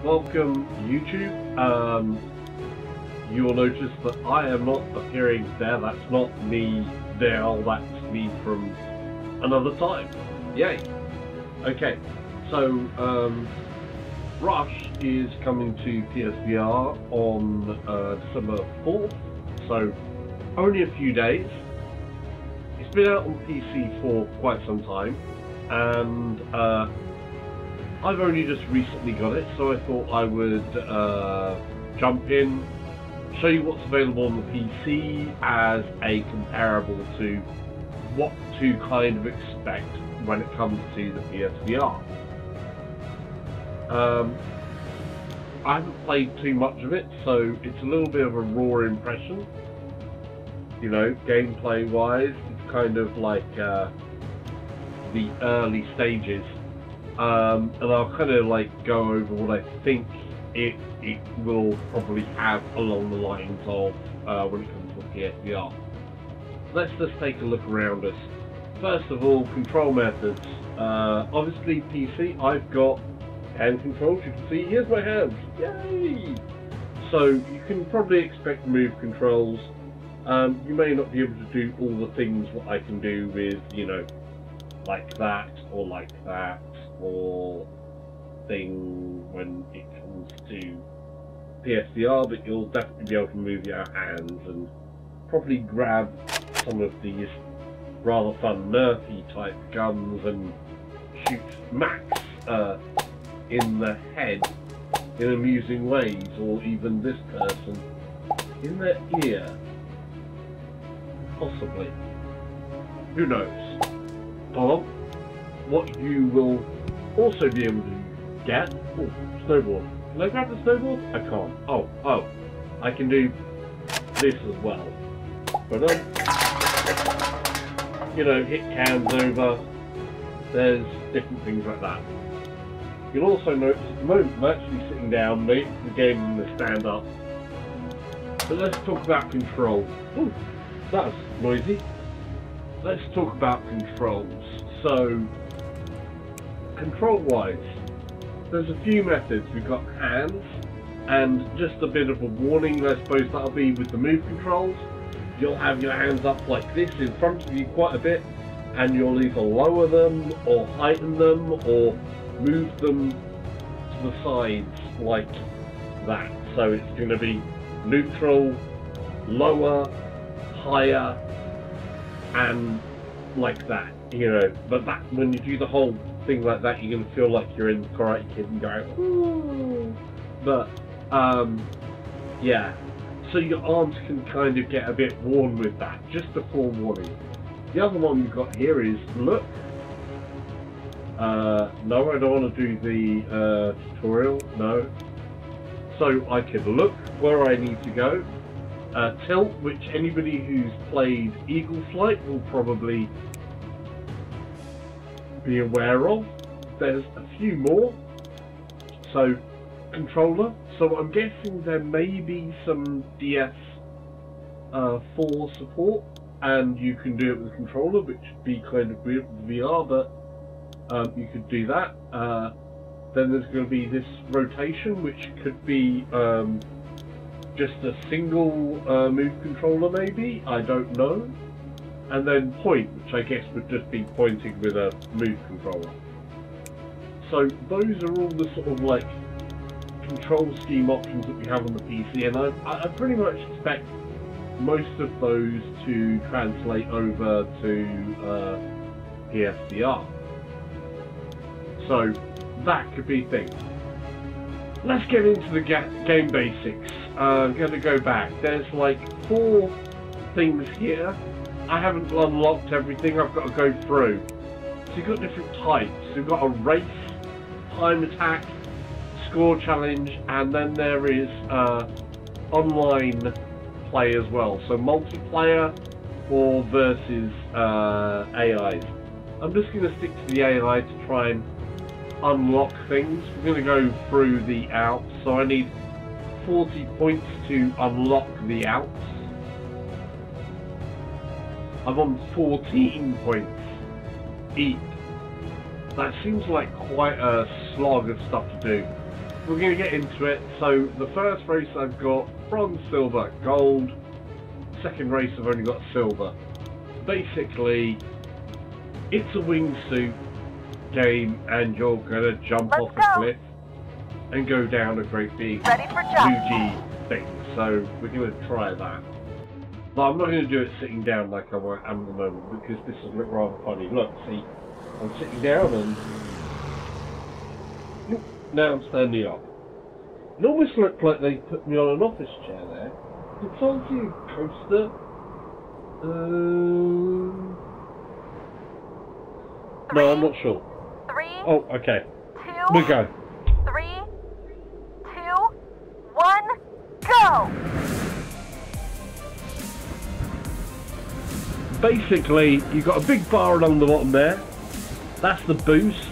welcome YouTube. You'll notice that I am not appearing there. That's not me there. That's me from another time. Yay. Okay, so Rush is coming to PSVR on December 4th, so only a few days. It's been out on PC for quite some time, and I've only just recently got it, so I thought I would jump in, show you what's available on the PC as a comparable to what to kind of expect when it comes to the PSVR. I haven't played too much of it, so it's a little bit of a raw impression. You know, gameplay wise, it's kind of like the early stages. And I'll kind of like go over what I think it will probably have along the lines of when it comes to PSVR. Let's just take a look around us. First of all, control methods. Obviously PC, I've got hand controls. You can see, here's my hands. Yay! So you can probably expect move controls. You may not be able to do all the things that I can do with, you know, like that, or thing when it comes to PSVR, but you'll definitely be able to move your hands and probably grab some of these rather fun nerfy type guns and shoot Max in the head in amusing ways, or even this person in their ear, possibly. Who knows? Or what you will also be able to get. Oh, snowboard. Can I grab the snowboard? I can't. Oh, I can do this as well. But you know, hit cans over. There's different things like that. You'll also notice at the moment I'm actually sitting down, the game in the stand up. But let's talk about control. Oh, that was noisy. Let's talk about controls. So, control-wise, there's a few methods. We've got hands, and just a bit of a warning, I suppose that'll be with the move controls. You'll have your hands up like this in front of you quite a bit, and you'll either lower them, or heighten them, or move them to the sides like that. So it's going to be neutral, lower, higher, and like that, you know. But that, when you do the whole thing like that, you're going to feel like you're in Karate Kid and going, ooh. But yeah, so your arms can kind of get a bit worn with that, just a forewarning. The other one we've got here is look. No, I don't want to do the tutorial, no. So I can look where I need to go. Tilt, which anybody who's played Eagle Flight will probably be aware of. There's a few more. So, controller. So I'm guessing there may be some DS4 support, and you can do it with a controller, which would be kind of weird with VR, but you could do that. Then there's going to be this rotation, which could be just a single move controller maybe, I don't know. And then point, which I guess would just be pointing with a move controller. So those are all the sort of like control scheme options that we have on the PC, and I pretty much expect most of those to translate over to PSVR. So that could be things. Let's get into the game basics. I'm going to go back. There's like 4 things here. I haven't unlocked everything. I've got to go through. So you've got different types. You've got a race, time attack, score challenge, and then there is online play as well. So multiplayer or versus AIs. I'm just going to stick to the AI to try and unlock things. We're going to go through the Alps, so I need 40 points to unlock the Alps. I'm on 14 points each. That seems like quite a slog of stuff to do. we're going to get into it. So the first race I've got bronze, silver, gold. Second race I've only got silver. Basically, it's a wingsuit game and you're going to jump off a cliff and go down a great big huge thing. So we're going to try that. But I'm not going to do it sitting down like I am at the moment because this will look rather funny. Look, see, I'm sitting down and now I'm standing up. It almost looked like they put me on an office chair there. It's onto a coaster. No, I'm not sure. 3. Oh, okay. 2. We go. 3, 2, 1, go! Basically, you've got a big bar along the bottom there. That's the boost.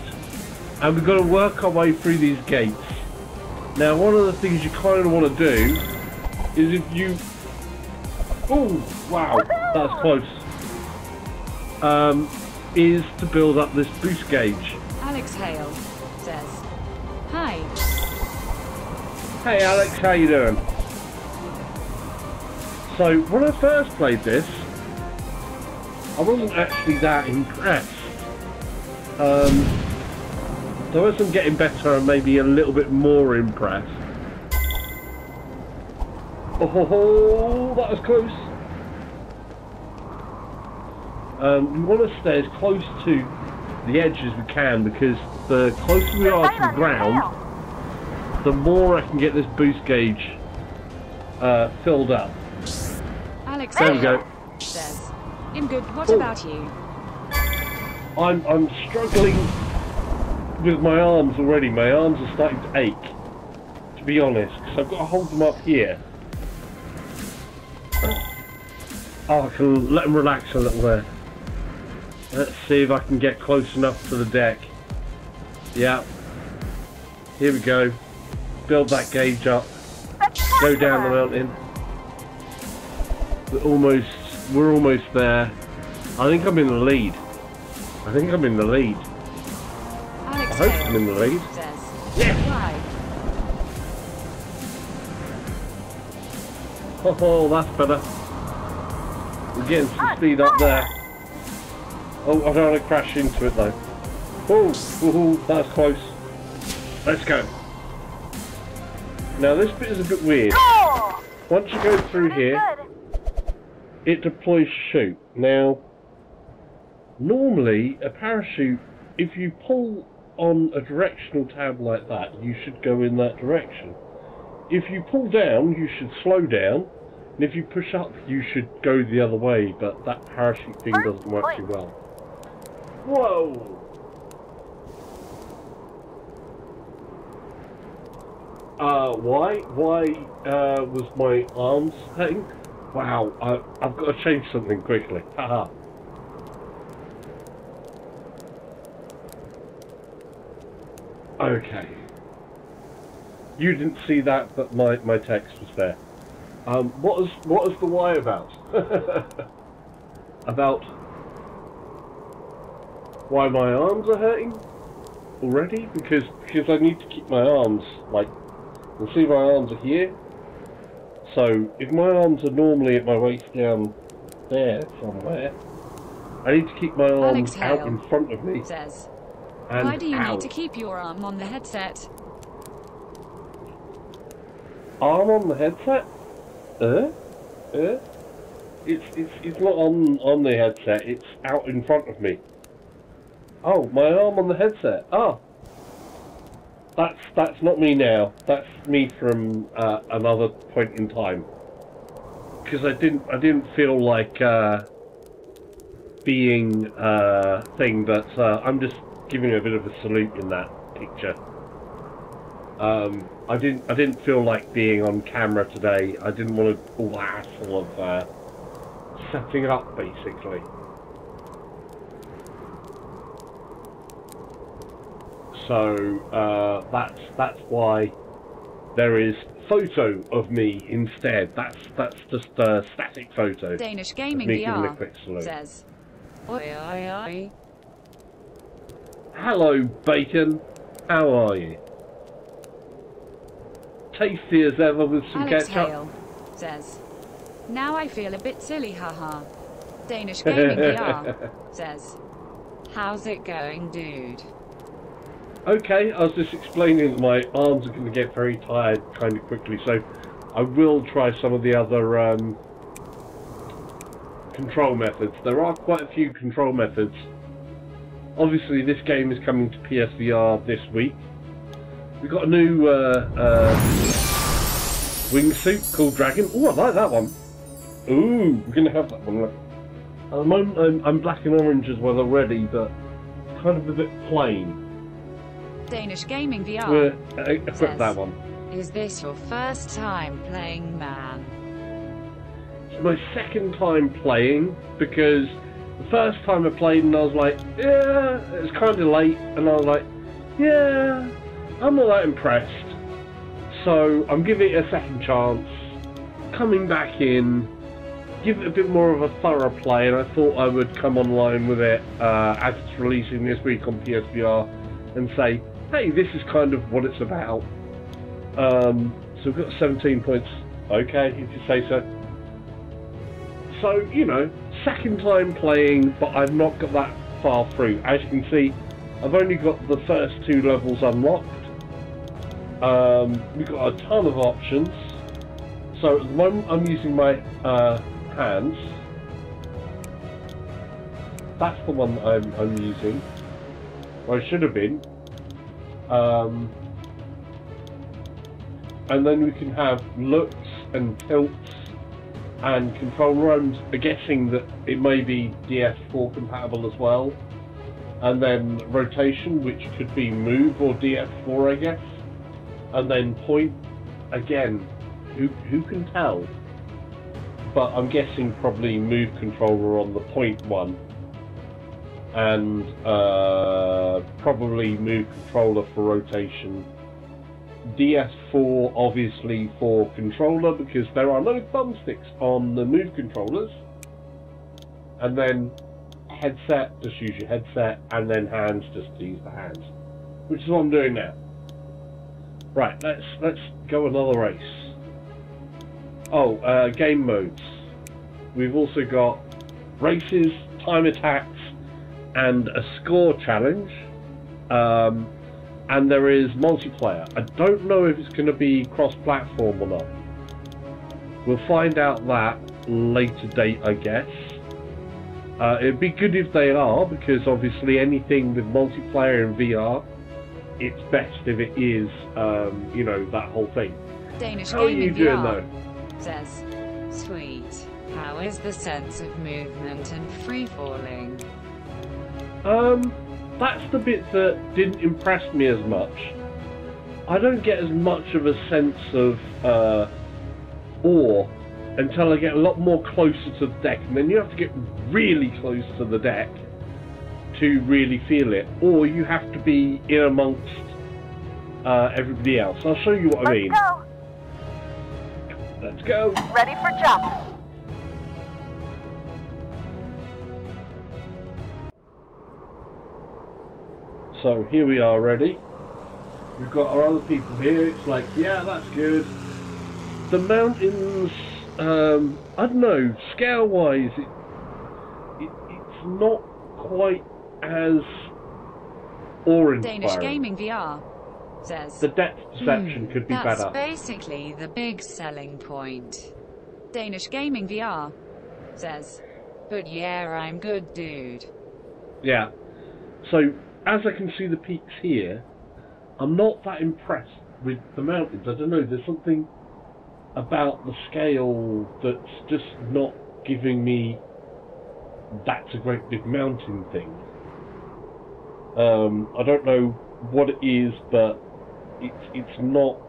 And we've got to work our way through these gates. Now, one of the things you kind of want to do is if you... Oh, wow, that's close. Is to build up this boost gauge. Alex Hale says, hi. Hey Alex, how you doing? So, when I first played this, I wasn't actually that impressed. So as I'm getting better, I'm maybe a little bit more impressed. Oh, that was close. We want to stay as close to the edge as we can because the closer we are to the ground, the more I can get this boost gauge filled up. Alex there we go. Says, I'm good. What about you? I'm struggling with my arms already. My arms are starting to ache, to be honest, because I've got to hold them up here. Oh, I can let them relax a little there. Let's see if I can get close enough to the deck. Yeah. Here we go. Build that gauge up. Go down the mountain. We're almost there. I think I'm in the lead. I think I'm in the lead. Alex I hope I'm in the lead. Says, Yeah. Oh, that's better. We're getting some speed up there. Oh, I don't want to crash into it though. Oh, that's close. Let's go. Now this bit is a bit weird. Once you go through here, it deploys chute. Now, normally a parachute, if you pull on a directional tab like that, you should go in that direction. If you pull down, you should slow down. And if you push up, you should go the other way, but that parachute thing doesn't work too well. Whoa! Why was my arms hurting? Wow, I've got to change something quickly. Haha. Okay. You didn't see that, but my text was there. What is the why about? About why my arms are hurting already? Because I need to keep my arms, like, you'll see my arms are here. So if my arms are normally at my waist down there somewhere, I need to keep my arms out in front of me. Says, and why do you out. need to keep your arm on the headset? Arm on the headset? It's not on the headset, it's out in front of me. Oh, my arm on the headset. Oh. That's not me now. That's me from another point in time. Because I didn't feel like being thing, but I'm just giving a bit of a salute in that picture. I didn't feel like being on camera today. I didn't want to all the hassle of setting up, basically. So that's why there is photo of me instead. That's just a static photo. Danish Gaming VR says, oi, oi, oi. Hello, Bacon. How are you? tasty as ever with some Alex ketchup. Hale says, now I feel a bit silly, haha. Danish Gaming VR says, how's it going, dude? Okay, I was just explaining that my arms are going to get very tired kind of quickly, so I will try some of the other control methods. There are quite a few control methods. Obviously, this game is coming to PSVR this week. We've got a new wingsuit called Dragon. Oh, I like that one. Ooh, we're going to have that one. Look. At the moment, I'm black and orange as well already, but it's kind of a bit plain. Danish Gaming VR We'll equip that one. Is this your first time playing Man? It's my second time playing, because the first time I played and I was like, yeah, it's kind of late, and I was like, yeah, I'm not that impressed. So I'm giving it a second chance, coming back in, give it a bit more of a thorough play, and I thought I would come online with it as it's releasing this week on PSVR and say, hey, this is kind of what it's about. So we've got 17 points. Okay, if you say so. So, you know, second time playing, but I've not got that far through. As you can see, I've only got the first 2 levels unlocked. We've got a ton of options. So at the moment I'm using my hands. That's the one that I'm using. Or I should have been. And then we can have looks and tilts and controller. I'm guessing that it may be DS4 compatible as well. And then rotation, which could be move or DS4, I guess. And then point, again, who can tell? But I'm guessing probably move controller on the point one. And probably move controller for rotation. DS4 obviously for controller, because there are no thumbsticks on the move controllers. And then headset, just use your headset, and then hands, just to use the hands, which is what I'm doing now. Right, let's go another race. Oh, game modes. We've also got races, time attacks, and a score challenge. And there is multiplayer. I don't know if it's going to be cross-platform or not. We'll find out that later date, I guess. It'd be good if they are, because obviously anything with multiplayer and VR, it's best if it is, you know, that whole thing. Danish How are you doing though? Says, sweet. How is the sense of movement and free falling? That's the bit that didn't impress me as much. I don't get as much of a sense of awe until I get a lot more closer to the deck, and then you have to get really close to the deck to really feel it, or you have to be in amongst everybody else. I'll show you what I mean. Let's go. Ready for jump. So here we are ready. We've got our other people here. It's like, yeah, that's good. The mountains, I don't know, scale-wise, it's not quite as awe-inspiring. Danish Gaming VR says, The depth perception could be that's better. basically the big selling point. Danish Gaming VR says, but yeah, I'm good, dude. Yeah. So, as I can see the peaks here, I'm not that impressed with the mountains. I don't know, there's something about the scale that's just not giving me that's a great big mountain thing. I don't know what it is, but it's not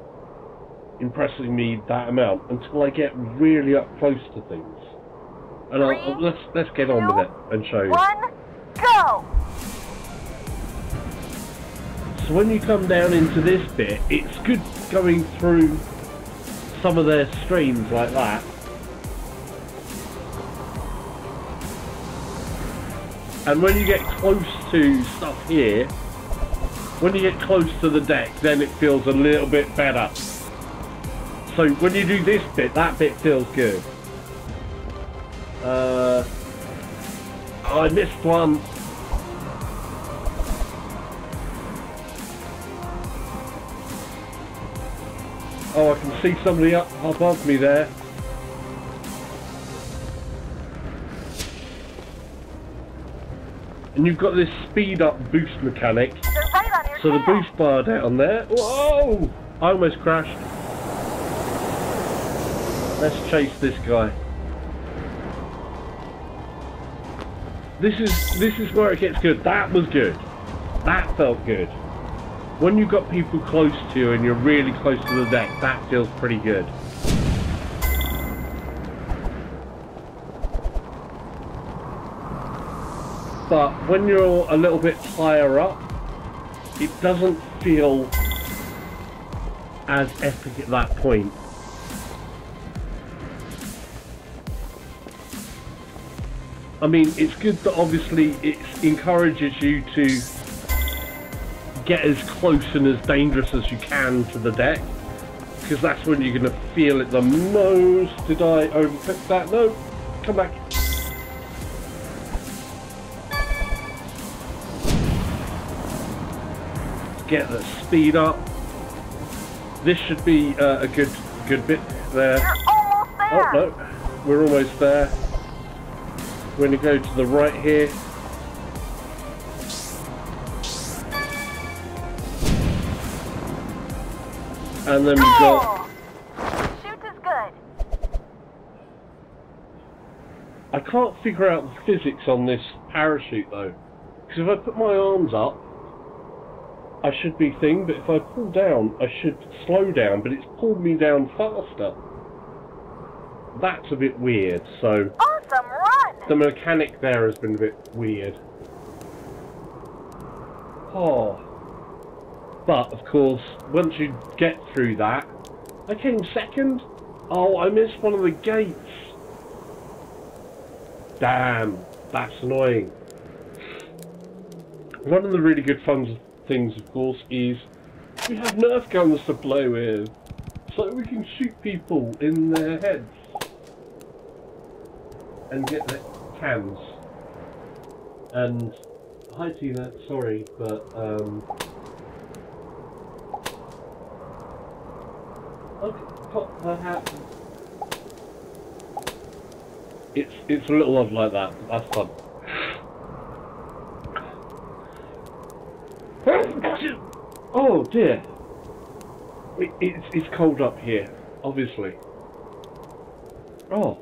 impressing me that amount until I get really up close to things. And let's get on with it and show you. 1, go! So when you come down into this bit, it's good going through some of their streams like that. And when you get close to stuff here, when you get close to the deck, then it feels a little bit better. So when you do this bit, that bit feels good. I missed one. Oh, I can see somebody up above me there. And you've got this speed up boost mechanic. They're right on your So the tail. boost bar down there. Whoa! I almost crashed. Let's chase this guy. This is where it gets good. That was good. That felt good. When you've got people close to you and you're really close to the deck, that feels pretty good. But when you're a little bit higher up, it doesn't feel as epic at that point. I mean, it's good that obviously it encourages you to get as close and as dangerous as you can to the deck, because that's when you're going to feel it the most. Did I overcook that? No, come back. Get the speed up. This should be a good bit there. You're almost there. Oh no, we're almost there. We're going to go to the right here. And then we've got... Shoot is good. I can't figure out the physics on this parachute though. Because if I put my arms up, I should be thing, but if I pull down, I should slow down, but it's pulled me down faster. That's a bit weird, so... Awesome run. The mechanic there has been a bit weird. Oh. But, of course, once you get through that... I came second? Oh, I missed one of the gates. Damn, that's annoying. One of the really good fun things, of course, is we have Nerf guns to play with. So we can shoot people in their heads. And get the cans. And hi Tina, sorry, but okay, pop her hat. It's a little odd like that, but that's fun. Oh dear. It's cold up here, obviously. Oh.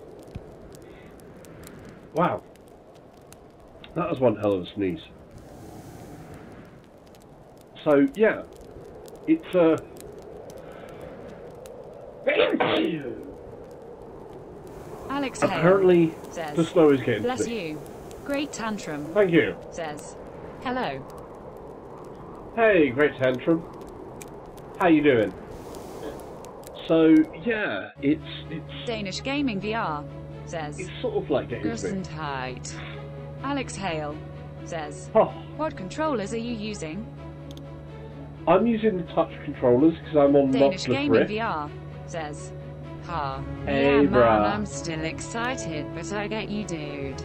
Wow. That was one hell of a sneeze. So, yeah. It's Alex apparently Hale says, the snow is getting bless to me. you. Great tantrum. Thank you. Says, hello. Hey, great tantrum. How you doing? So, yeah, it's Danish Gaming VR says, it's sort of like getting to me. Gesundheit. Alex Hale says, Oh, what controllers are you using? I'm using the touch controllers because I'm on Danish Oculus Gaming Rift. VR says, ha. Hey, Yeah, man, bruh. I'm still excited, but I get you, dude.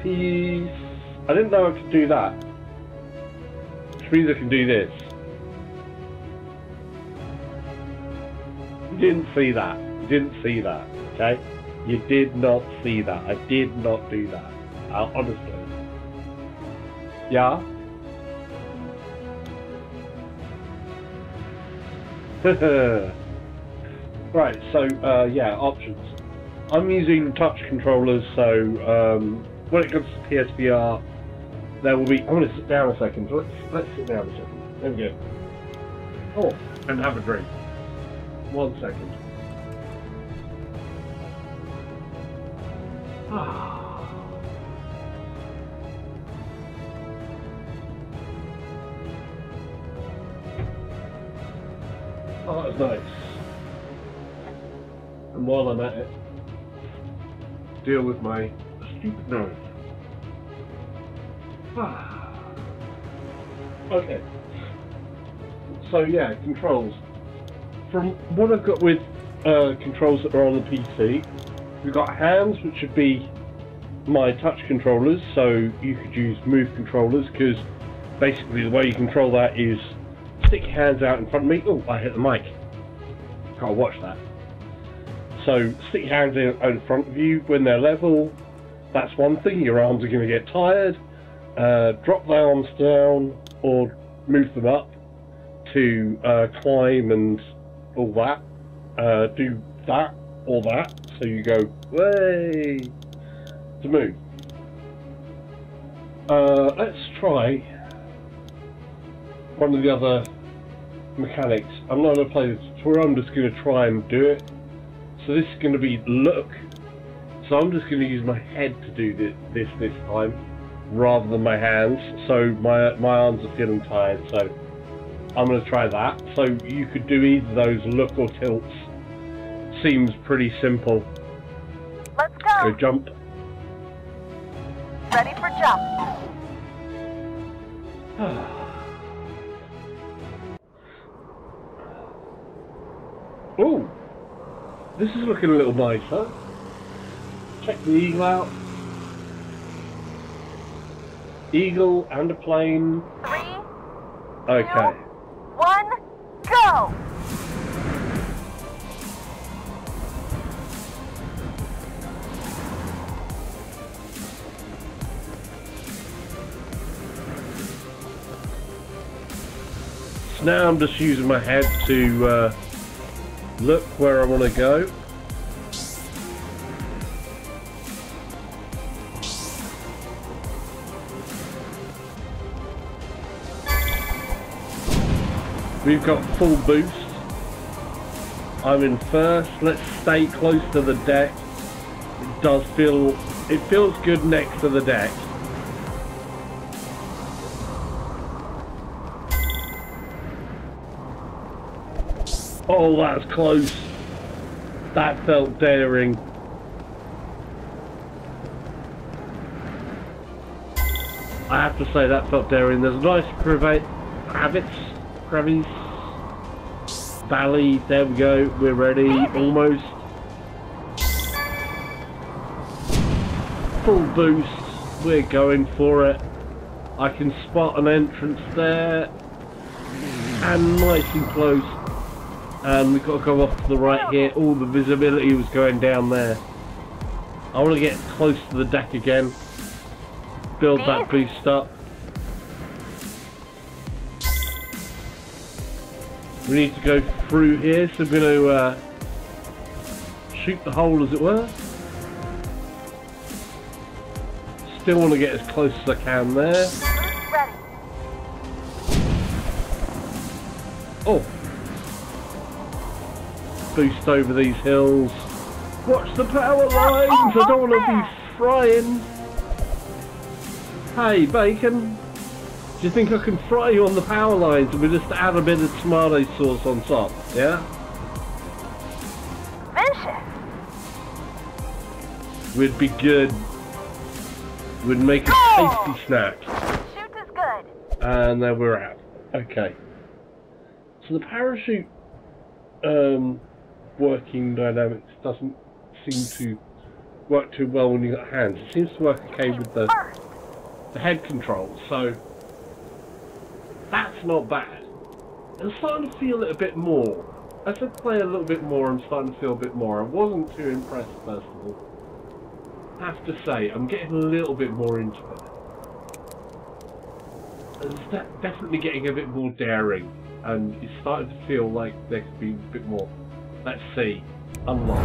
Peace. I didn't know I could do that. Which means I can do this. You didn't see that. You didn't see that. Okay? You did not see that. I did not do that. Honestly. Yeah? Right, so, yeah, options. I'm using touch controllers, so, when it comes to PSVR, there will be... I'm going to sit down a second. Let's sit down a second. There we go. Oh, and have a drink. 1 second. Oh, that was nice. And while I'm at it, deal with my stupid nose. Okay. So yeah, controls. From what I've got with controls that are on the PC, we've got hands, which should be my touch controllers, so you could use move controllers, because basically the way you control that is stick your hands out in front of me. Oh, I hit the mic. Can't watch that. So stick your hands out in front of you when they're level. That's one thing. Your arms are going to get tired. Drop the arms down or move them up to climb and all that. Do that or that. So you go way to move. Let's try one of the other mechanics. I'm not going to play the tutorial, I'm just going to try and do it. So this is going to be look. So I'm just going to use my head to do this time, rather than my hands. So my arms are feeling tired, so I'm going to try that. So you could do either of those, look or tilts. Seems pretty simple. Let's go. Go jump. Ready for jump. Oh, this is looking a little nicer. Check the eagle out. Eagle and a plane. 3, Okay. 2, 1, go! So now I'm just using my head to look where I want to go. We've got full boost. I'm in first. Let's stay close to the deck. It feels good next to the deck. Oh, that's close. That felt daring. I have to say that felt daring. There's a nice crevasse valley. There we go. We're ready. Almost. Full boost. We're going for it. I can spot an entrance there. And nice and close. And we've got to go off to the right here. All the visibility was going down there. I want to get close to the deck again. Build that boost up. We need to go through here, so I'm going to shoot the hole, as it were. Still want to get as close as I can there. Ready. Oh! Boost over these hills. Watch the power lines! I don't want to be frying. Hey, Bacon. Do you think I can fry you on the power lines and we just add a bit of tomato sauce on top? Yeah? Vicious. We'd be good. We'd make a tasty snack. Shoot is good. And there we're at. Okay. So the parachute working dynamics doesn't seem to work too well when you've got hands. It seems to work okay with the head controls, so that's not bad. I'm starting to feel it a bit more. As I play a little bit more, I'm starting to feel a bit more. I wasn't too impressed, first of all. I have to say, I'm getting a little bit more into it. It's definitely getting a bit more daring, and it's starting to feel like there could be a bit more. Let's see. Unlock.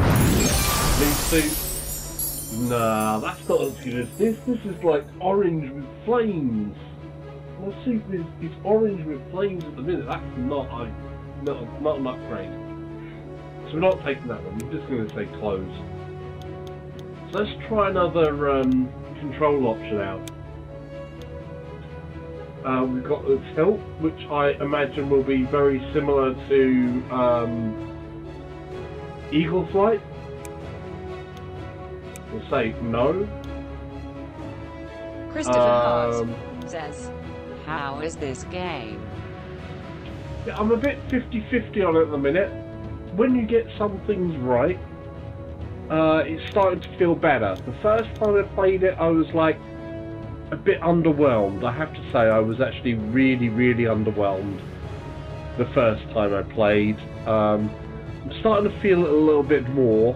Wingsuit. Nah, that's not as good as this. This is like orange with flames. My suit is orange with flames at the minute. That's not an upgrade. So we're not taking that one. We're just going to say close. So let's try another control option out. We've got the tilt, which I imagine will be very similar to Eagle Flight. We'll say no. Christopher Hart says, "How is this game?" I'm a bit 50-50 on it at the minute. When you get some things right, it's starting to feel better. The first time I played it, I was like a bit underwhelmed. I have to say, I was actually really, really underwhelmed the first time I played. I'm starting to feel it a little bit more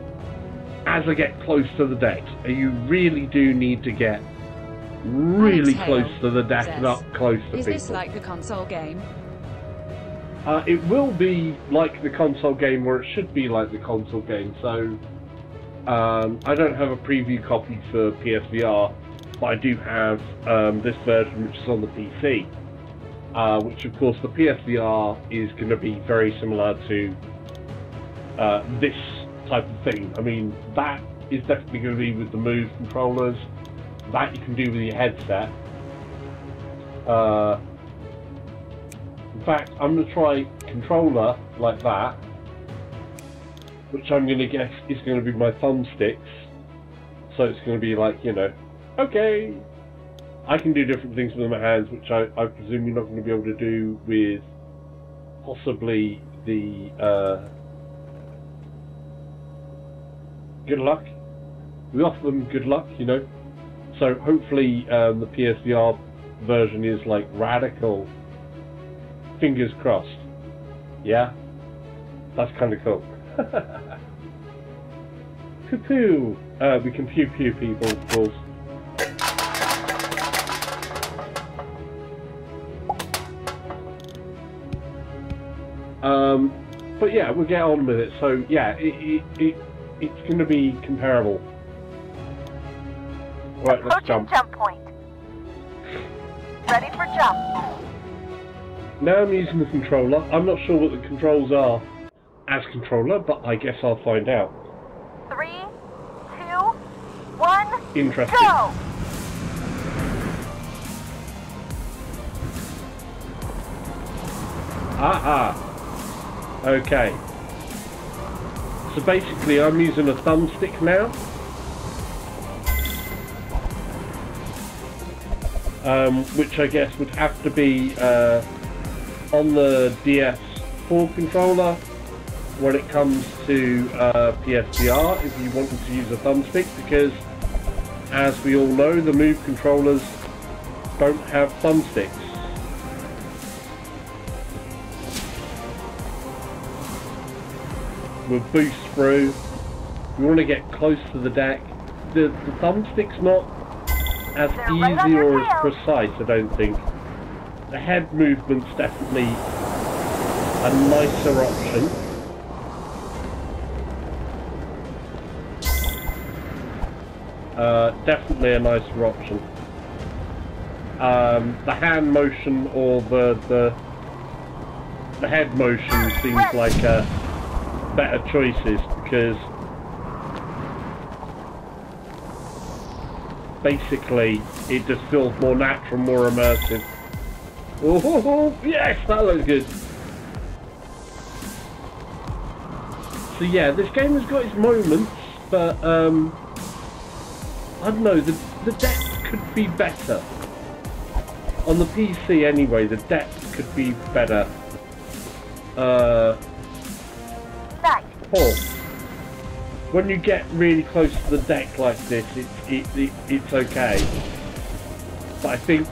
as I get close to the deck. You really do need to get really close to the deck and up close to people. Is this like the console game? It will be like the console game, or it should be like the console game. So I don't have a preview copy for PSVR, but I do have this version which is on the PC, which of course the PSVR is going to be very similar to this type of thing. I mean, that is definitely going to be with the Move controllers. That you can do with your headset. In fact, I'm going to try controller like that, which I'm going to guess is going to be my thumbsticks. So it's going to be like, you know, okay, I can do different things with my hands, which I presume you're not going to be able to do with possibly the good luck. We offer them good luck, you know. So hopefully the PSVR version is like radical. Fingers crossed. Yeah? That's kind of cool. Poo-poo! We can pew-pew people, of course. But yeah, we'll get on with it. So yeah, it's going to be comparable. Right, let's jump. Jump point. Ready for jump. Now I'm using the controller. I'm not sure what the controls are as controller, but I guess I'll find out. 3, 2, 1. Interesting. Go! Aha! Okay. So basically I'm using a thumbstick now. Which I guess would have to be on the DS4 controller when it comes to PSVR if you wanted to use a thumbstick, because as we all know, the Move controllers don't have thumbsticks. We'll boost through. We want to get close to the deck. The thumbstick's not as easy or as precise, I don't think. The head movement's definitely a nicer option. Definitely a nicer option. The hand motion or the head motion seems like better choices, because basically it just feels more natural, more immersive. Oh yes, that looks good. So yeah, this game has got its moments, but I don't know, the depth could be better. On the PC anyway, the depth could be better. When you get really close to the deck like this, it's okay. But I think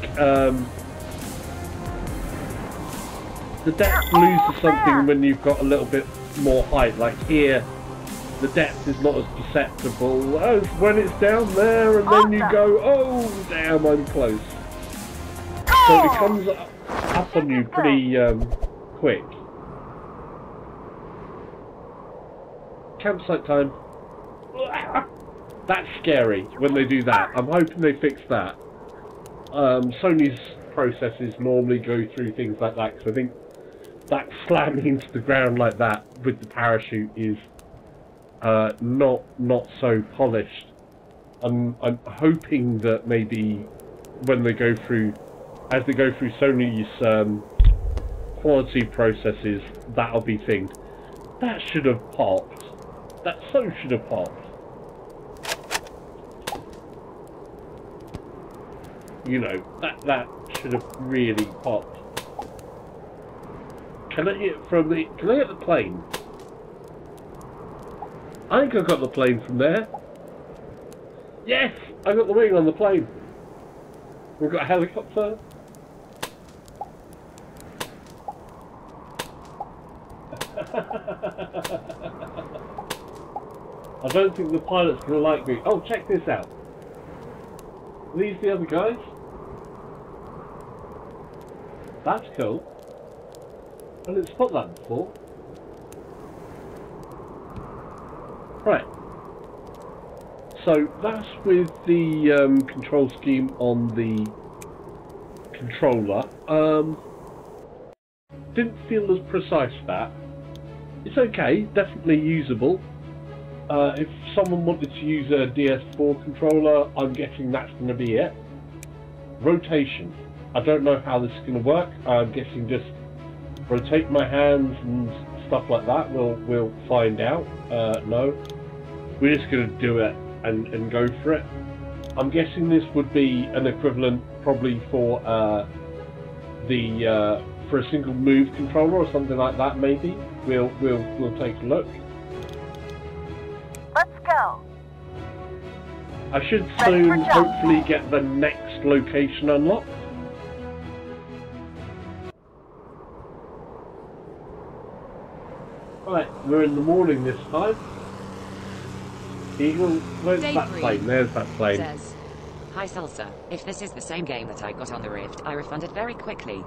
the depth loses something when you've got a little bit more height. Like here, the depth is not as perceptible as when it's down there, and then you go, oh damn, I'm close. So it comes up on you pretty quick. Campsite time. That's scary when they do that. I'm hoping they fix that. Sony's processes normally go through things like that, because I think that slamming into the ground like that with the parachute is not so polished. I'm hoping that maybe when they go through, as they go through Sony's quality processes, that'll be thinged. That should have popped. That so should have popped. You know, that should have really popped. Can I get from the? Can I get the plane? I think I got the plane from there. Yes, I got the wing on the plane. We've got a helicopter. I don't think the pilot's gonna like me. Oh, check this out. Are these the other guys? That's cool. I didn't spot that before. Right. So that's with the control scheme on the controller. Didn't feel as precise that. It's okay, definitely usable. If someone wanted to use a DS4 controller, I'm guessing that's going to be it. Rotation. I don't know how this is going to work. I'm guessing just rotate my hands and stuff like that. We'll find out. No. We're just going to do it and go for it. I'm guessing this would be an equivalent probably for for a single move controller or something like that. Maybe we'll take a look. Let's go. I should soon hopefully get the next location unlocked. Right, we're in the morning this time. Eagle, where's that plane? There's that plane. Says, hi Salsa, if this is the same game that I got on the Rift, I refunded very quickly.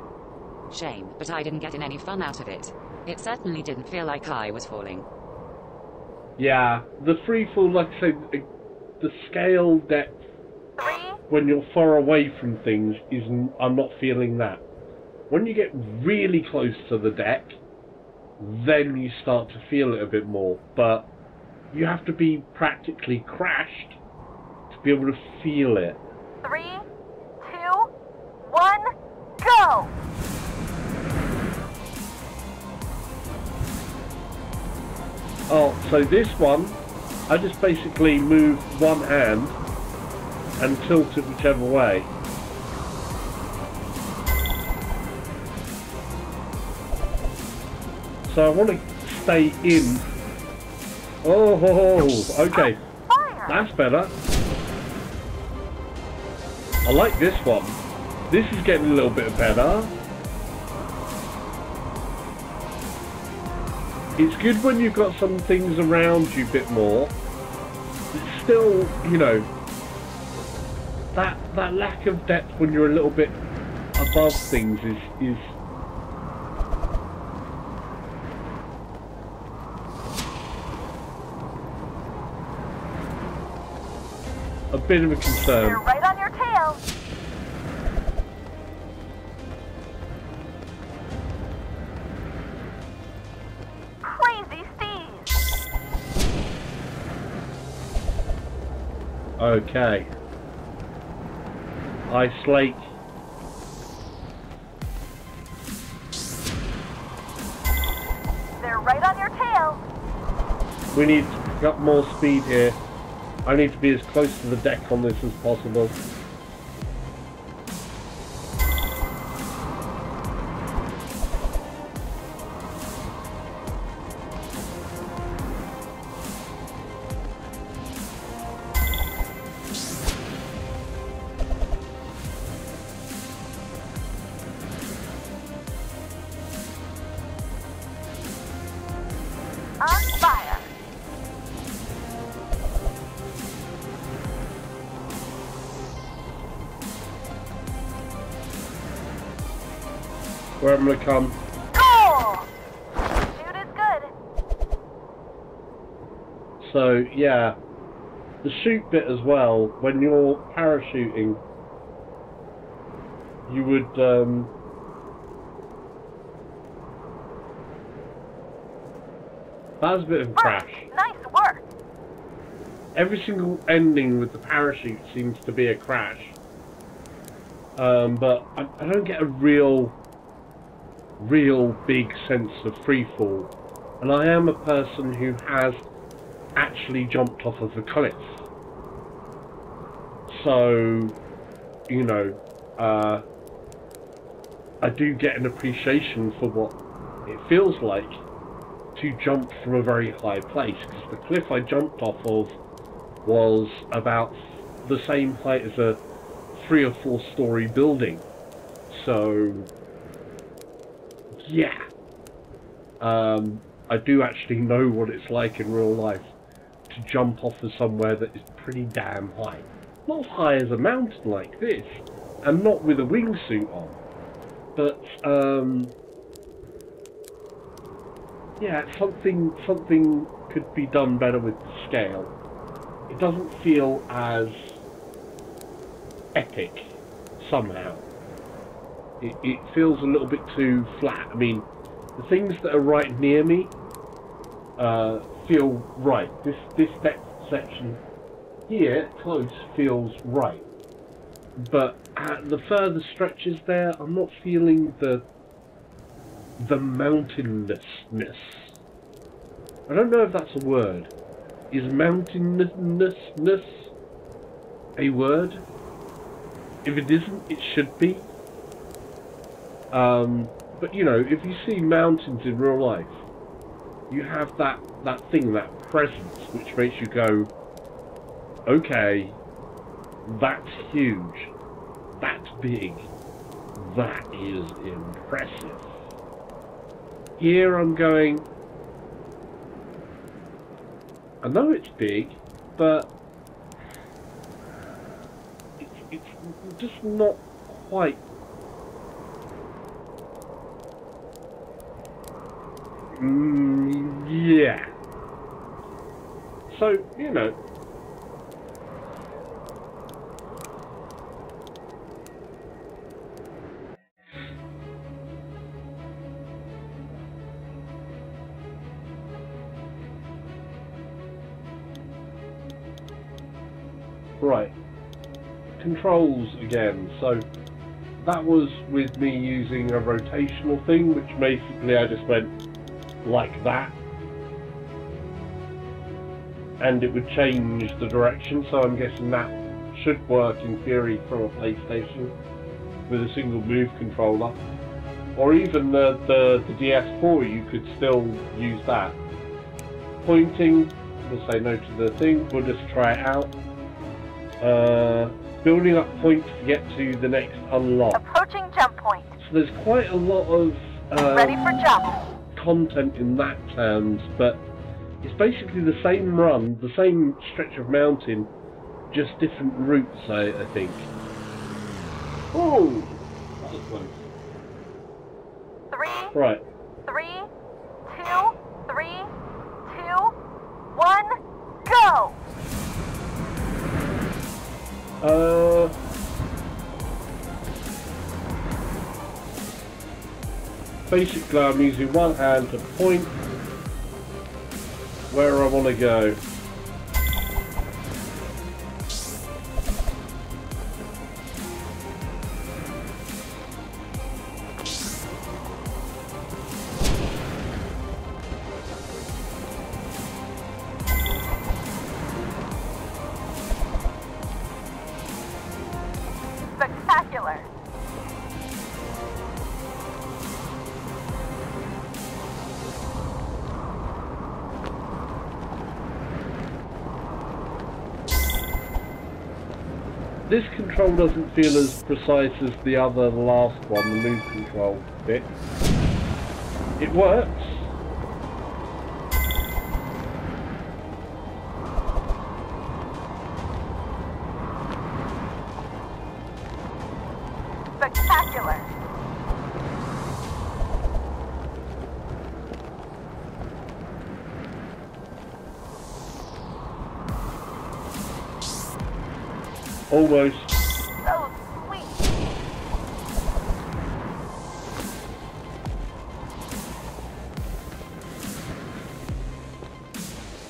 Shame, but I didn't get in any fun out of it. It certainly didn't feel like I was falling. Yeah, the free fall, like I say, the scale depth when you're far away from things isn't. I'm not feeling that. When you get really close to the deck, then you start to feel it a bit more. But you have to be practically crashed to be able to feel it. 3, 2, 1, go! Oh, so this one, I just basically move one hand and tilt it whichever way. So I want to stay in. Oh, okay. That's better. I like this one. This is getting a little bit better. It's good when you've got some things around you a bit more. It's still, you know, that lack of depth when you're a little bit above things is a bit of a concern. You're right on your tail. Crazy Steve. Okay. Ice Lake. They're right on your tail. We need to pick up more speed here. I need to be as close to the deck on this as possible. On fire. Where I'm gonna come. Goal! Shoot is good. So yeah, the shoot bit as well. When you're parachuting, you would that was a bit of a crash. Nice work. Every single ending with the parachute seems to be a crash. But I don't get a real big sense of free fall. And I am a person who has actually jumped off of a cliff. So, you know, I do get an appreciation for what it feels like to jump from a very high place, because the cliff I jumped off of was about the same height as a 3 or 4 story building. So yeah, I do actually know what it's like in real life to jump off of somewhere that is pretty damn high. Not as high as a mountain like this, and not with a wingsuit on, but yeah, something could be done better with the scale. It doesn't feel as epic somehow. It feels a little bit too flat. I mean, the things that are right near me feel right. This depth section here, close, feels right. But at the further stretches there, I'm not feeling the mountainousness. I don't know if that's a word. Is mountainousness a word? If it isn't, it should be. But you know, if you see mountains in real life, you have that thing, that presence, which makes you go, okay, that's huge, that's big, that is impressive. Here I'm going, I know it's big, but it's just not quite. Yeah. So, you know. Right. Controls again. So, that was with me using a rotational thing, which basically I just went like that, and it would change the direction, so I'm guessing that should work in theory from a PlayStation with a single move controller, or even the DS4, you could still use that. Pointing, we'll say no to the thing, we'll just try it out. Building up points to get to the next unlock. Approaching jump point. So there's quite a lot of Ready for jump. content in that terms, but it's basically the same run, the same stretch of mountain, just different routes, I think. Oh, that was close. 3, Right. 3, 2, 3, 2, 1, go! Basically I'm using one hand to point where I want to go. Spectacular. This control doesn't feel as precise as the last one, the move control bit. It works. Spectacular. Almost. So sweet.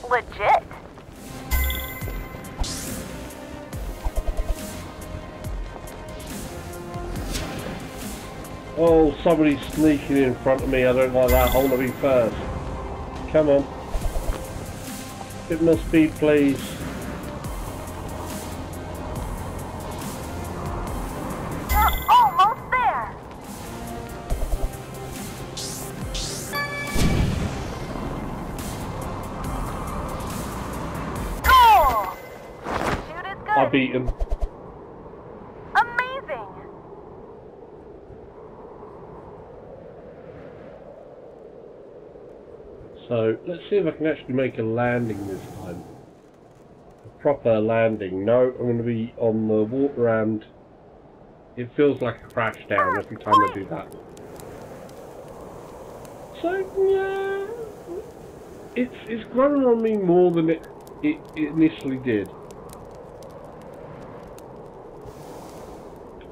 Legit. Oh, somebody's sneaking in front of me. I don't like that. I want to be first. Come on. Bit more speed, please. We're almost there. I beat him. Amazing! So, let's see if I can actually make a landing this time. A proper landing. No, I'm going to be on the water and it feels like a crash down every time I do that. So, yeah, it's grown on me more than it initially did.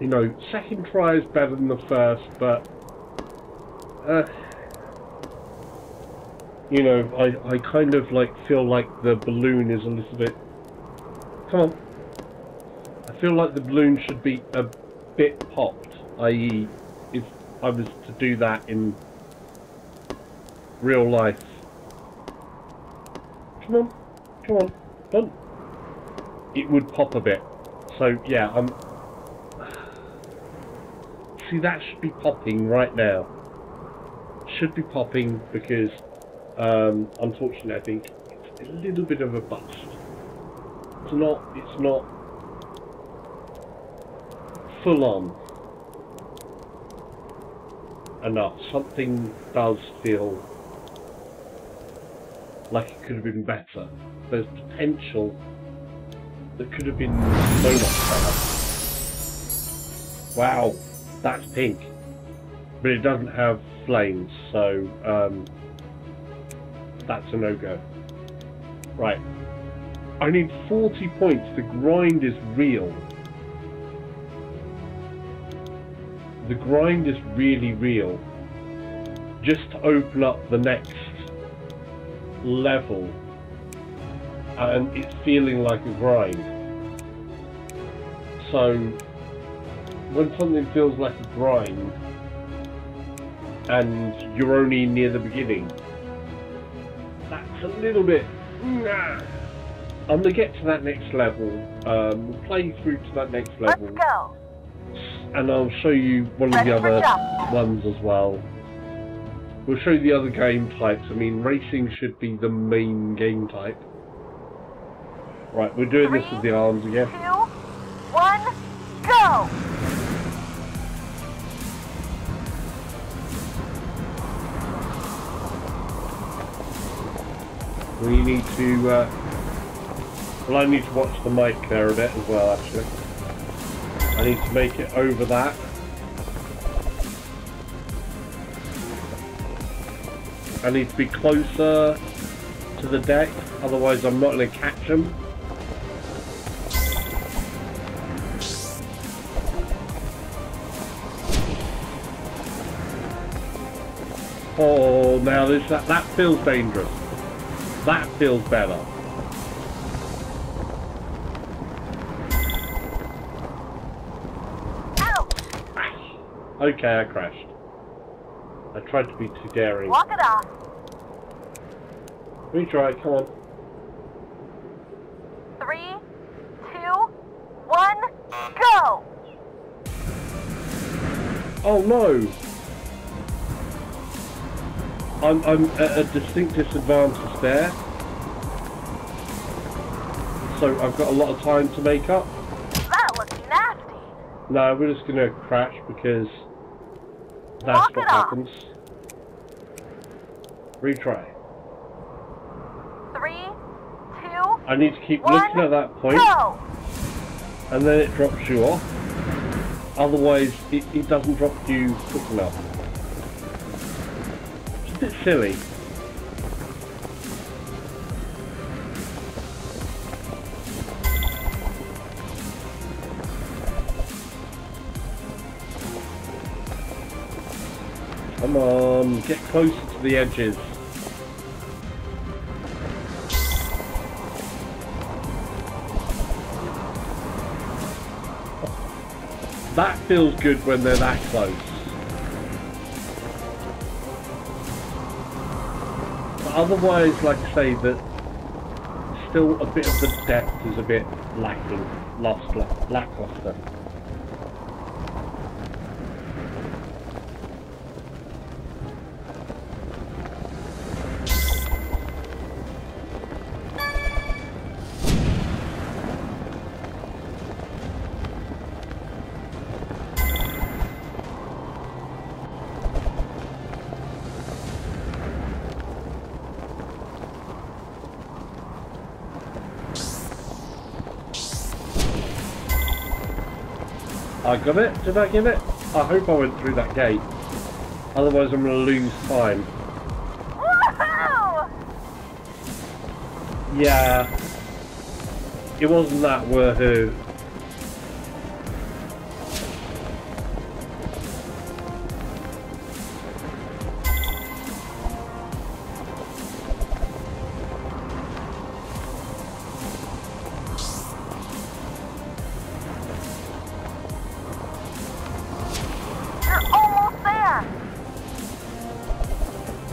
You know, second try is better than the first, but you know, I kind of like feel like the balloon is a little bit. Come on. I feel like the balloon should be a bit popped, i.e., if I was to do that in real life. Come on, come on, come on. It would pop a bit. So yeah, see, that should be popping right now. Should be popping because, unfortunately, I think it's a little bit of a bust. It's not full on enough. Something does feel like it could have been better. There's potential that could have been so much better. Wow, that's pink. But it doesn't have flames, so that's a no-go. Right. I need 40 points. The grind is real. The grind is really real. Just to open up the next level, and it's feeling like a grind. So when something feels like a grind and you're only near the beginning, that's a little bit. I'm gonna get to that next level. We'll play through to that next level. Let's go. And I'll show you one of the other ones as well. We'll show you the other game types. I mean, racing should be the main game type. Right, we're doing this with the arms again. 2, 1, go! We need to, well, I need to watch the mic there a bit as well, actually. I need to make it over that. I need to be closer to the deck, otherwise I'm not going to catch them. Oh, now that feels dangerous. That feels better. Okay, I crashed. I tried to be too daring. Walk it off. Retry, come on. 3, 2, 1, go! Oh no! I'm at a distinct disadvantage there. So I've got a lot of time to make up. That looks nasty. No, we're just gonna crash because that's Walk what it off. happens. Retry. 3, 2, I need to keep 1, looking at that point, go! and then it drops you off. Otherwise, it doesn't drop you quick enough. It's a bit silly. Come on, get closer to the edges. That feels good when they're that close. But otherwise, like I say, that still a bit of the depth is a bit lacking, lackluster. I got it? Did I get it? I hope I went through that gate. Otherwise I'm going to lose time. Woohoo! Yeah. It wasn't that woohoo.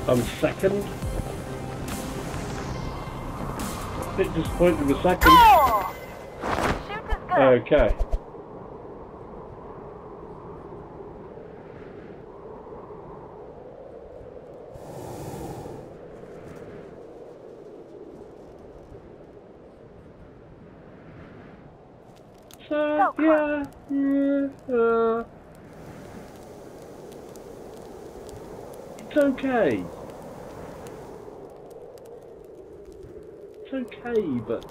I'm second. A bit disappointed with second. Oh! Shoot is good. Okay. So, yeah. It's okay. It's okay, but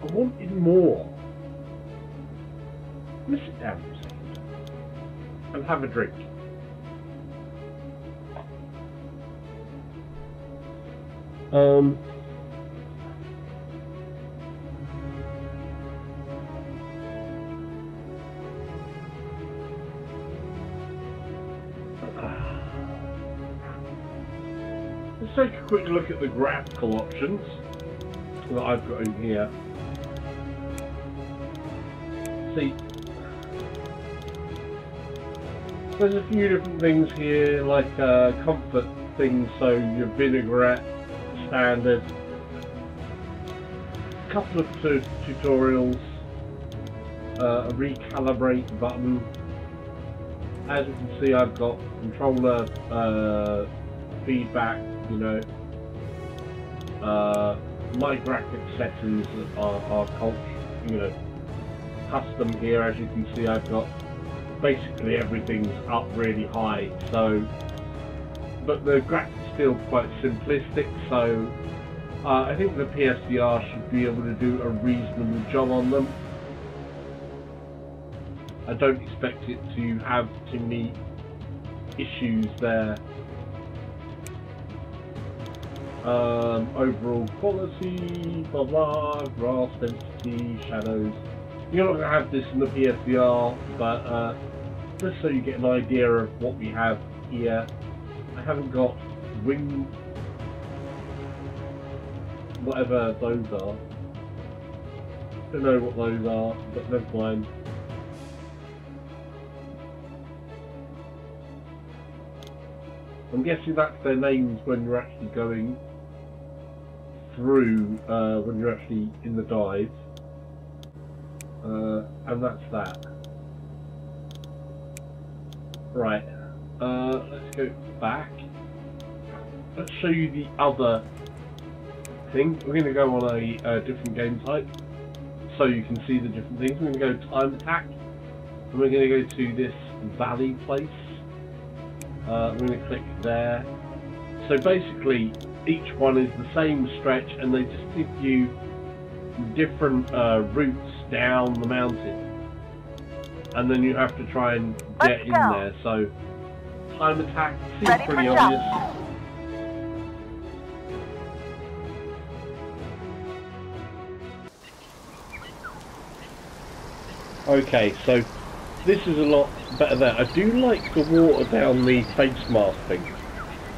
I wanted more. I'm gonna sit down for a second and have a drink. Let's take a quick look at the graphical options that I've got in here. See, there's a few different things here, like comfort things, so your vinaigrette, standard, a couple of tutorials, a recalibrate button. As you can see, I've got controller feedback, you know, my graphic settings are you know, custom here. As you can see, I've got basically everything's up really high, so, but the graphics feel quite simplistic, so I think the PSVR should be able to do a reasonable job on them. I don't expect it to have too many issues there. Overall quality, blah blah, grass density, shadows. You're not going to have this in the PSVR, but just so you get an idea of what we have here. I haven't got wing, whatever those are. Don't know what those are, but never mind. I'm guessing that's their names when you're actually going through, when you're actually in the dive. And that's that. Right, let's go back. Let's show you the other thing. We're going to go on a different game type, so you can see the different things. We're going to go time attack, and we're going to go to this valley place. I'm going to click there. So basically, each one is the same stretch, and they just give you different routes down the mountain, and then you have to try and get in there. So time attack seems pretty obvious. Okay, so this is a lot better there. I do like the water down the face mask thing.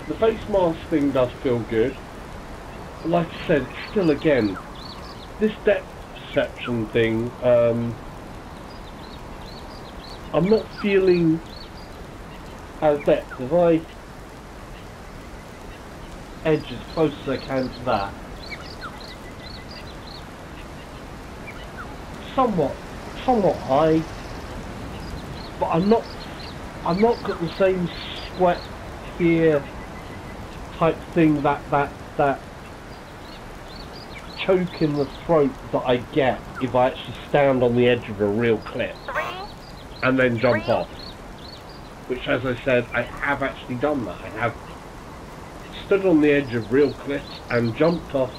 The face mask thing does feel good. But like I said, it's still, again, this depth perception thing, I'm not feeling as depth. If I edge as close as I can to that, somewhat high, but I'm not got the same sweat fear type thing, that choke in the throat that I get if I actually stand on the edge of a real cliff and then jump off. Which, as I said, I have actually done that. I have stood on the edge of real cliffs and jumped off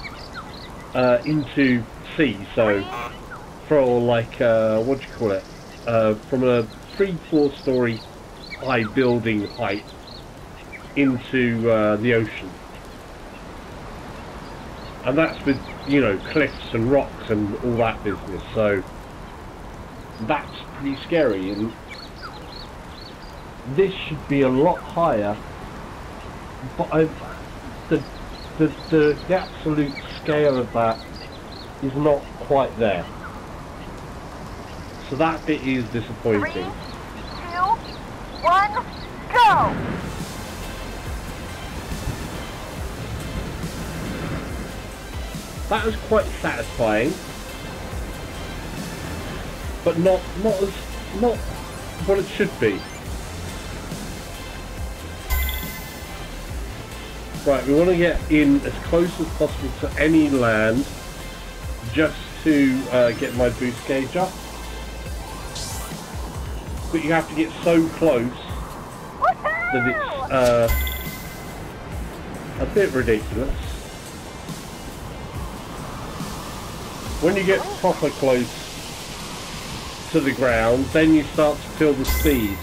into C. So for like what do you call it? From a 3-4 story high building height into the ocean. And that's with, you know, cliffs and rocks and all that business, so that's pretty scary. And this should be a lot higher, but the absolute scale of that is not quite there. So that bit is disappointing. 3, 2, 1, go! That was quite satisfying, but not what it should be. Right, we want to get in as close as possible to any land, just to get my boost gauge up. But you have to get so close that it's a bit ridiculous. When you get proper close to the ground, then you start to feel the speed.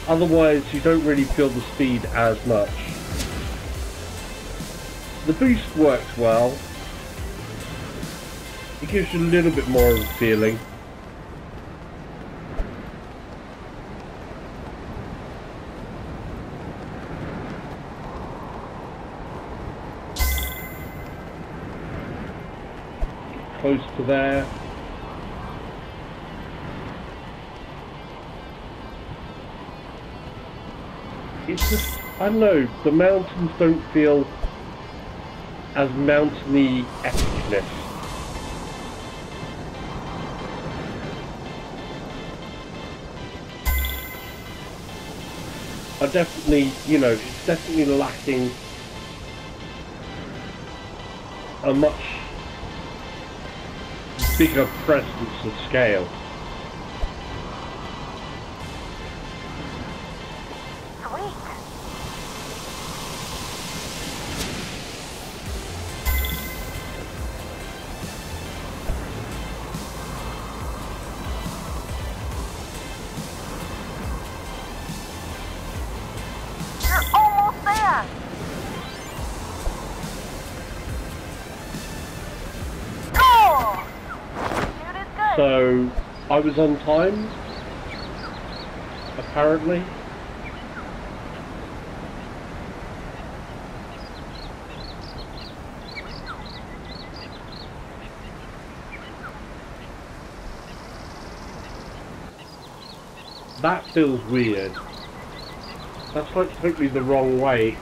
Otherwise, you don't really feel the speed as much. The boost works well. It gives you a little bit more of a feeling. Close to there. It's just, I don't know, the mountains don't feel as mountainy epicness. I definitely, you know, it's definitely lacking a much bigger presence of scale. So, I was on time, apparently. That feels weird. That's like totally the wrong way.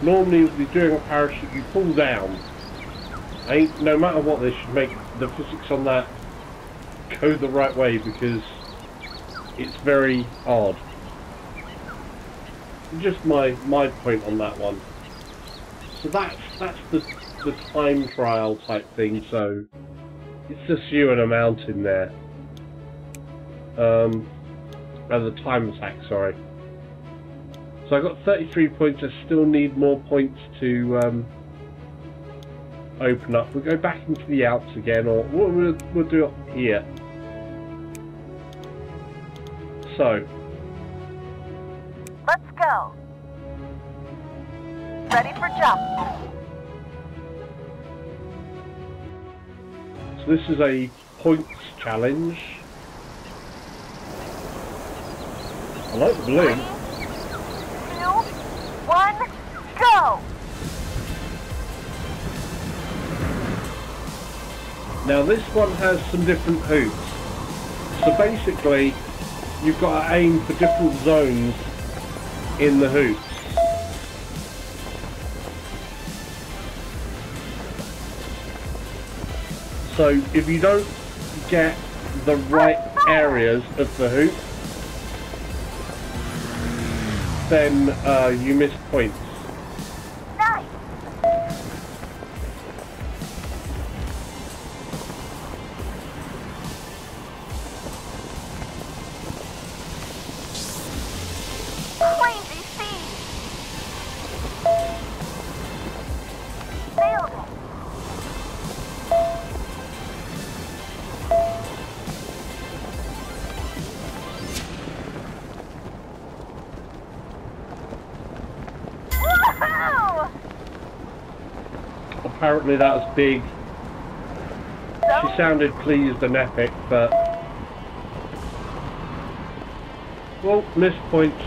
Normally, if you're doing a parachute, you pull down. No matter what, they should make the physics on that go the right way, because it's very odd. Just my point on that one. So that's the time trial type thing. So it's just you and a mountain there. The time attack, sorry. So I got 33 points. I still need more points to open up. We'll go back into the Alps again, or we'll do it here. So, let's go. Ready for jump. So this is a points challenge. I like the balloon. 3, 2, 1, go! Now this one has some different hoops. So basically, you've got to aim for different zones in the hoops. So if you don't get the right areas of the hoop, then you miss points. Nice. Crazy speed. Nailed it. Apparently that was big. She sounded pleased and epic, but... Well, missed points.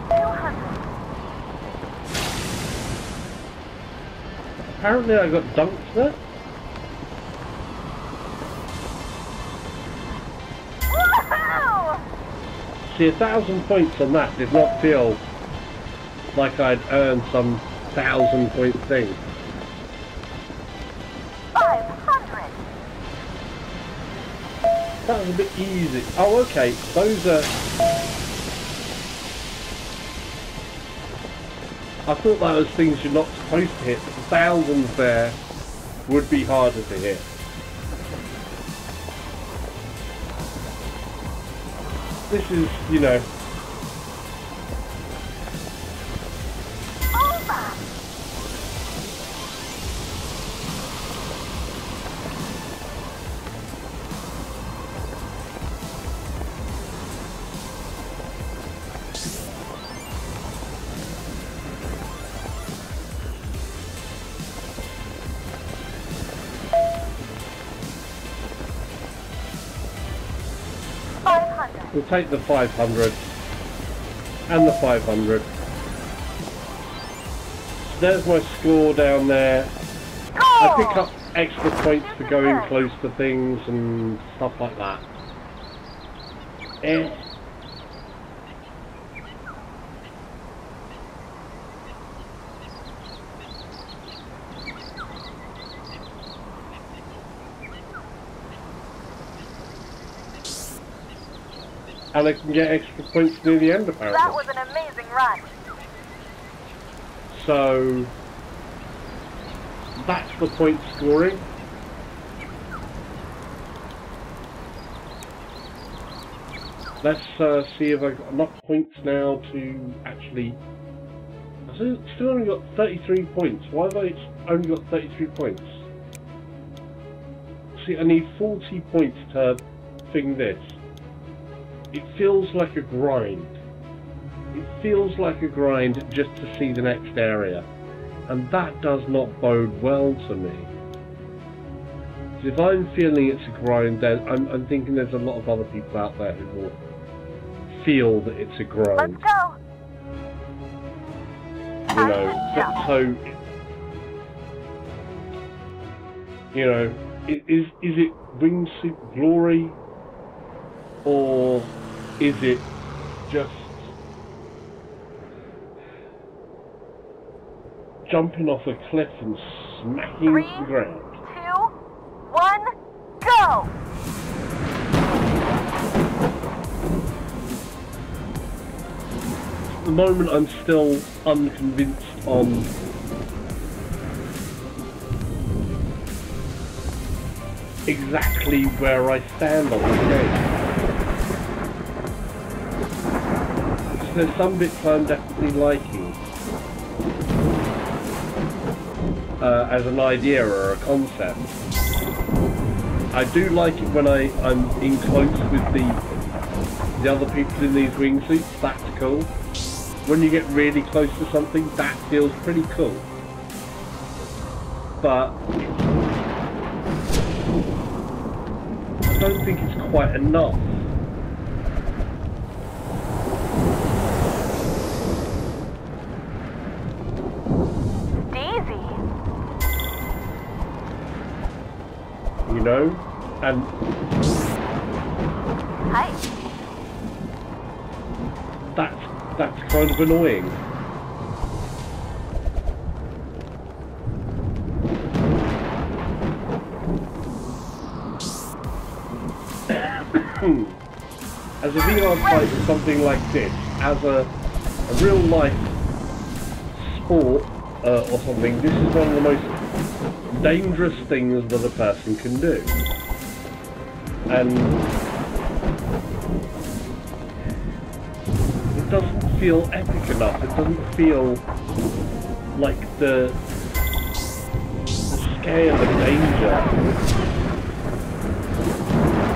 200. Apparently I got dunked there. Woohoo! See, 1,000 points on that did not feel like I'd earned some 1,000-point thing. 500. That was a bit easy. Oh, okay. Those are... I thought that was things you're not supposed to hit. The thousands there would be harder to hit. This is, you know... Over. We'll take the 500 and the 500. So there's my score down there. I pick up extra points for going close to things and stuff like that. And I can get extra points near the end, apparently. That was an amazing run. So that's the point scoring. Let's see if I've got enough points now to actually... I've still only got 33 points. Why have I only got 33 points? See, I need 40 points to thing this. It feels like a grind. It feels like a grind just to see the next area. And that does not bode well to me. So if I'm feeling it's a grind, then I'm thinking there's a lot of other people out there who will feel that it's a grind. Let's go. You know, so you know, is it Wingsuit glory, or is it just jumping off a cliff and smacking 3, into the ground? 2, 1, go! At the moment I'm still unconvinced on exactly where I stand on the game. Because there's some bits I'm definitely liking as an idea or a concept. I do like it when I'm in close with the other people in these wingsuits. That's cool. When you get really close to something, that feels pretty cool. But I don't think it's quite enough. Daisy. You know? And Hi. that's kind of annoying. As a VR fight or something like this, as a real life sport or something, this is one of the most dangerous things that a person can do. And it doesn't feel epic enough, it doesn't feel like the scale of danger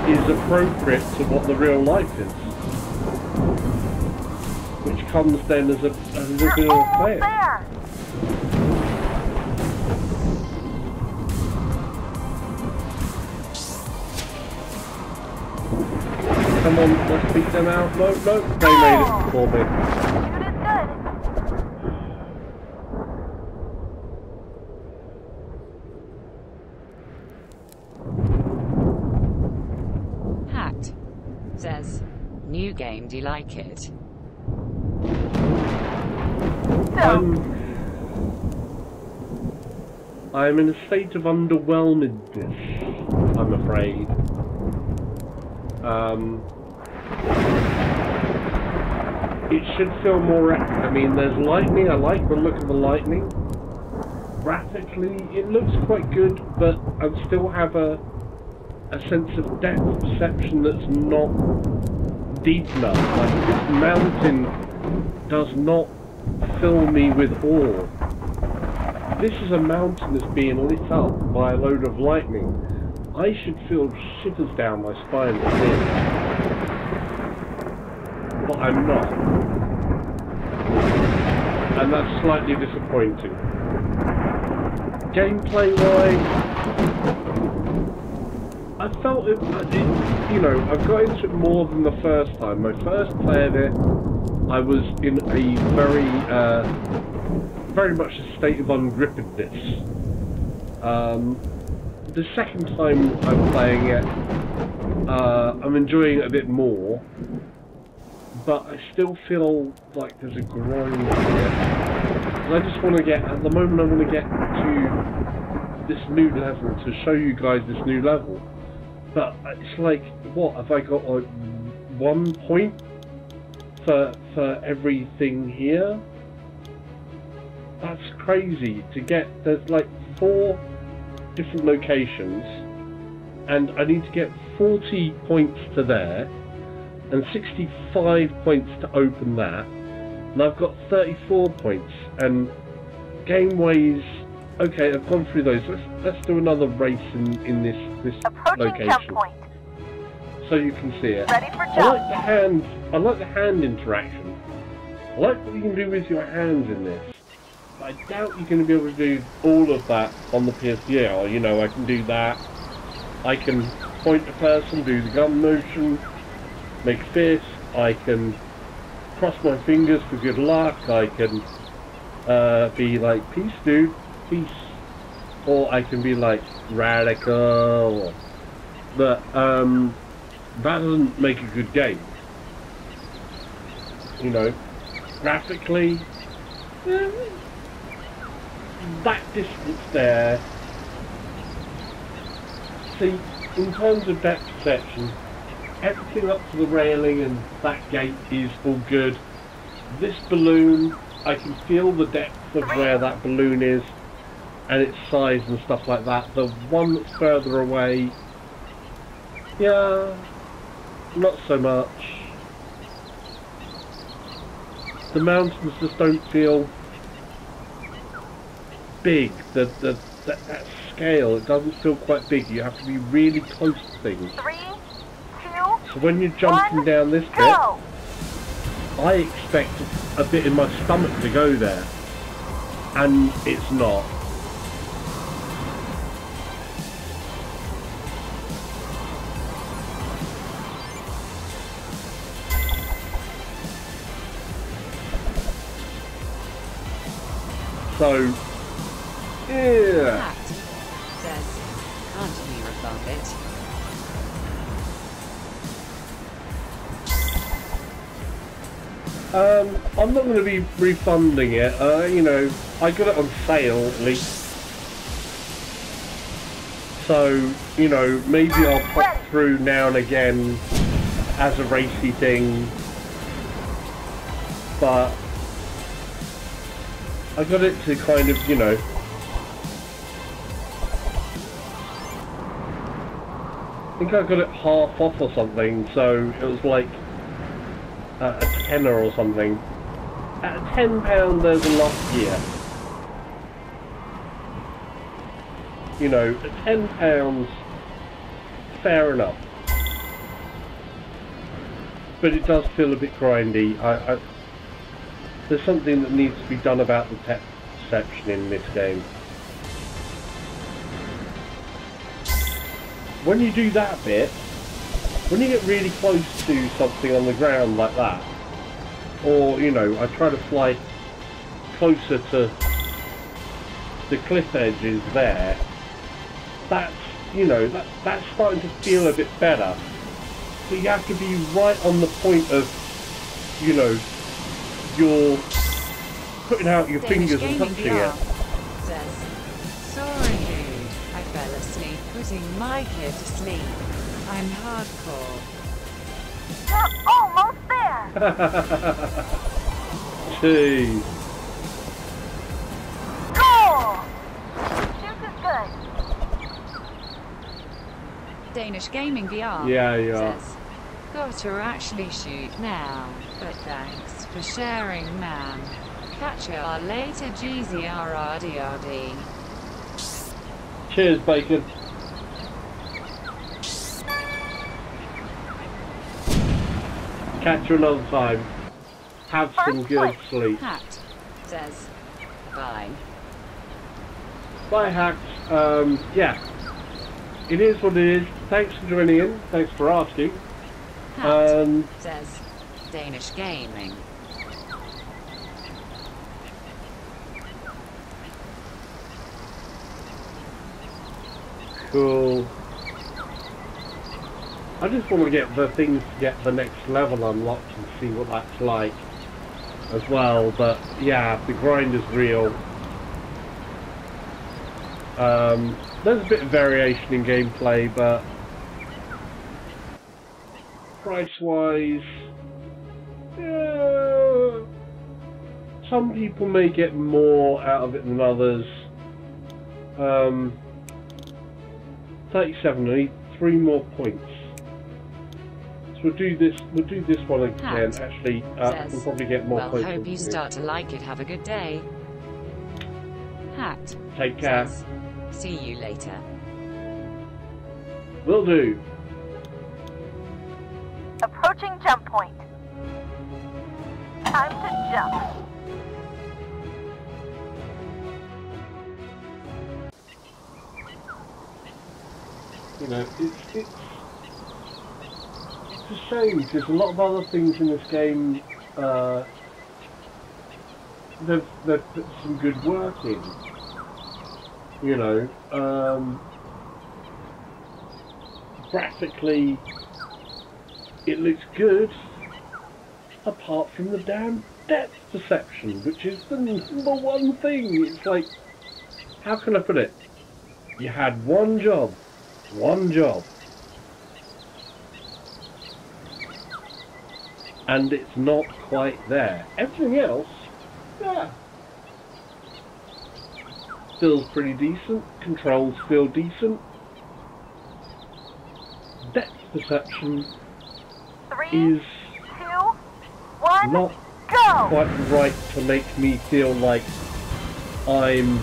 is appropriate to what the real life is, which comes then as a little bit of a fail. Come on, let's beat them out. No, no, they made it for me. Shoot is good. Hacked. Says, new game, do you like it? So, I'm in a state of underwhelmedness, I'm afraid. It should feel more epic. I mean, there's lightning, I like the look of the lightning. Graphically, it looks quite good, but I still have a sense of depth perception that's not deep enough. Like, this mountain does not fill me with awe. This is a mountain that's being lit up by a load of lightning. I should feel shivers down my spine to see it. But I'm not. And that's slightly disappointing. Gameplay-wise, I felt it, you know, I've got into it more than the first time. My first play of it, I was in a very much a state of ungrippedness. The second time I'm playing it, I'm enjoying it a bit more, but I still feel like there's a grind to it. And I just want to get, at the moment I want to get to this new level, to show you guys this new level. But it's like, what, have I got like 1 point for everything here? That's crazy to get. There's like 4 different locations, and I need to get 40 points to there, and 65 points to open that, and I've got 34 points, and game-wise, okay, I've gone through those. Let's do another race in this approaching location, jump point. so you can see it. Ready for I jump. like the hand interaction. I like what you can do with your hands in this. But I doubt you're going to be able to do all of that on the PSVR. You know, I can do that. I can point a person, do the gun motion, make fists. I can cross my fingers for good luck. I can be like, peace, dude, peace. Or I can be like, radical. But that doesn't make a good game. You know, graphically, that distance there. See, in terms of depth perception, everything up to the railing and that gate is all good. This balloon, I can feel the depth of where that balloon is and its size and stuff like that. The one that's further away, yeah, not so much. The mountains just don't feel big. That scale, it doesn't feel quite big. You have to be really close to things. 3, 2, so when you're jumping 1, down this go. bit, I expect a bit in my stomach to go there, and it's not. So, yeah. Hacked. Says, can't you refund it? I'm not going to be refunding it. You know, I got it on sale at least. So, you know, maybe I'll pop through now and again as a racy thing. But I got it to kind of, you know, I think I got it half off or something, so it was like a tenner or something. At £10 there's a lot here. You know, at £10, fair enough. But it does feel a bit grindy. There's something that needs to be done about the depth perception in this game. When you do that bit, when you get really close to something on the ground like that, or, you know, I try to fly closer to the cliff edges there, that's, you know, that's starting to feel a bit better. But you have to be right on the point of, you know, you're putting out your Danish fingers and Gaming touching VR it. says, sorry dude, I fell asleep putting my kid to sleep. I'm hardcore. You're almost there. Jeez. Cool. Shoot is good. Danish Gaming VR Yeah, yeah. says, got to actually shoot now, but thanks for sharing, man. Catch ya later, GZRRDRD. Cheers, Bacon. Catch you another time. Have some good sleep. Hat says, bye. Bye, Hacks. Yeah. It is what it is. Thanks for joining in. Thanks for asking. Hat says, Danish Gaming. Cool. I just want to get the things to get the next level unlocked and see what that's like as well, but yeah, the grind is real. There's a bit of variation in gameplay, but price-wise, yeah, some people may get more out of it than others. 37, I need 3 more points. So we'll do this one again. Hat Actually, I can probably get more points. Well, hope you start to like it. Have a good day. Hat Take care. says, see you later. Will do. Approaching jump point. Time to jump. You know, it's a shame because a lot of other things in this game, they've put some good work in. You know, graphically, it looks good, apart from the damn depth perception, which is the number one thing. It's like, how can I put it? You had one job, and it's not quite there. Everything else, yeah, feels pretty decent. Controls feel decent. Depth perception 3, is 2, 1, not go! quite right to make me feel like I'm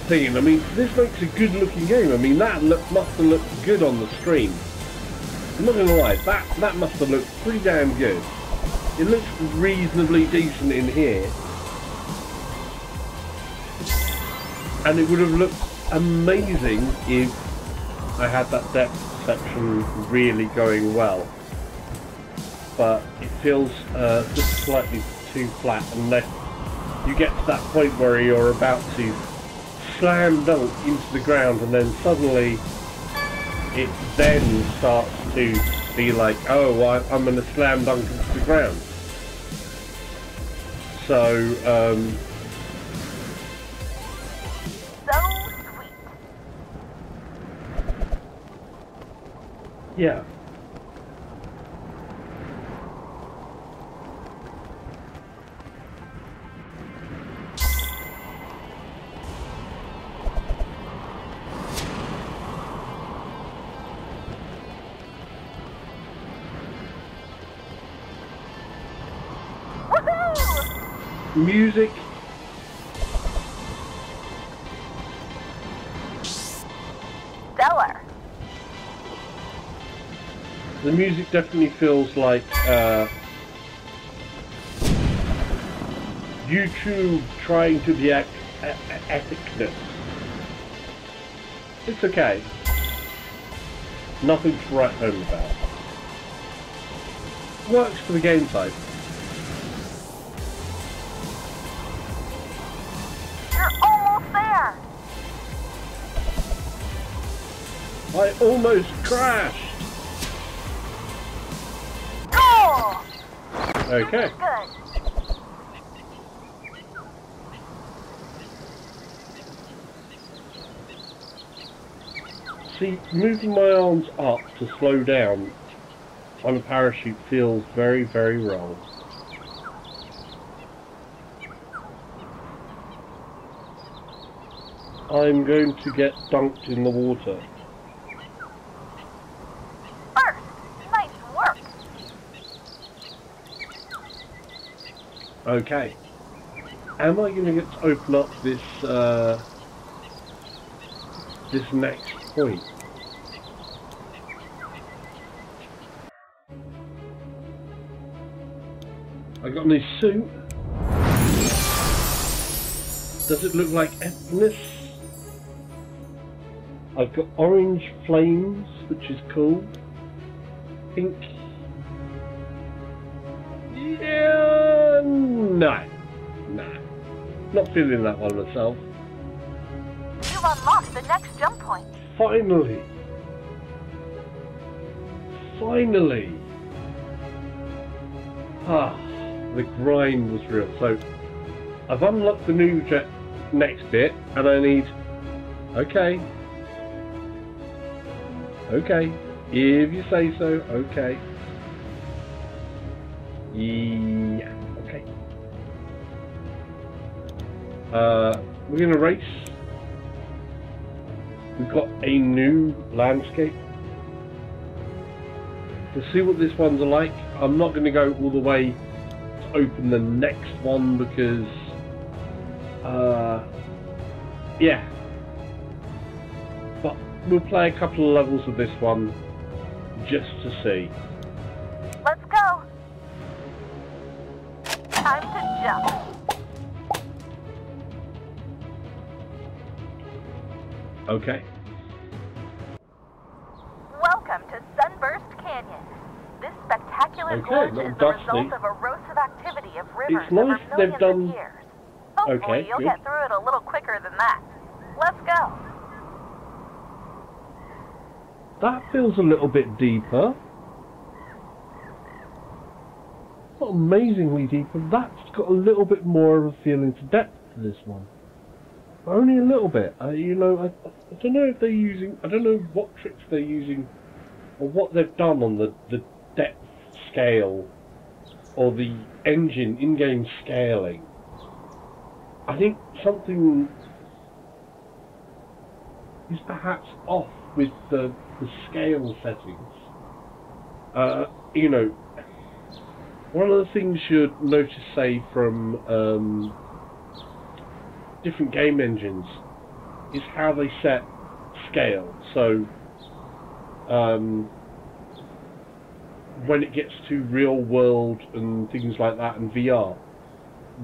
thinking. I mean, this makes a good looking game. I mean, that must have looked good on the screen. I'm not gonna lie, that must have looked pretty damn good. It looks reasonably decent in here. And it would have looked amazing if I had that depth perception really going well. But it feels just slightly too flat unless you get to that point where you're about to slam dunk into the ground and then suddenly it then starts to be like, oh, I'm going to slam dunk into the ground. So, So sweet. yeah. Woohoo! Music. Stellar. The music definitely feels like YouTube trying to be epicness. It's okay. Nothing to write home about. Works for the game type. You're almost there. I almost crashed. Goal. Okay. Good. See, moving my arms up to slow down on a parachute feels very, very wrong. I'm going to get dunked in the water. First, nice work. Okay. Am I going to get to open up this, this next point? I got a new suit. Does it look like epicness? I've got orange flames, which is cool. Pink. Yeah, no. Not feeling that one myself. You've unlocked the next jump point. Finally. Ah, the grind was real. So, I've unlocked the new next bit, and I need... Okay, if you say so, okay. Yeah, okay. We're gonna race. We've got a new landscape. To see what this one's like, I'm not going to go all the way to open the next one because, yeah. But we'll play a couple of levels of this one just to see. Let's go. Time to jump. Okay. Welcome to Sunburst Canyon. This spectacular Okay, gorge not is the dusty. result of erosive activity of rivers It's nice over they've millions done- of years. Hopefully Okay, you'll good. get through it a little quicker than that. Let's go. That feels a little bit deeper. Not amazingly deeper. That's got a little bit more of a feeling to depth to this one. Only a little bit. You know, I don't know if they're using... I don't know what tricks they're using or what they've done on the depth scale or the engine in-game scaling. I think something is perhaps off with the scale settings. You know, one of the things you'd notice, say, from different game engines is how they set scale. So when it gets to real world and things like that and VR,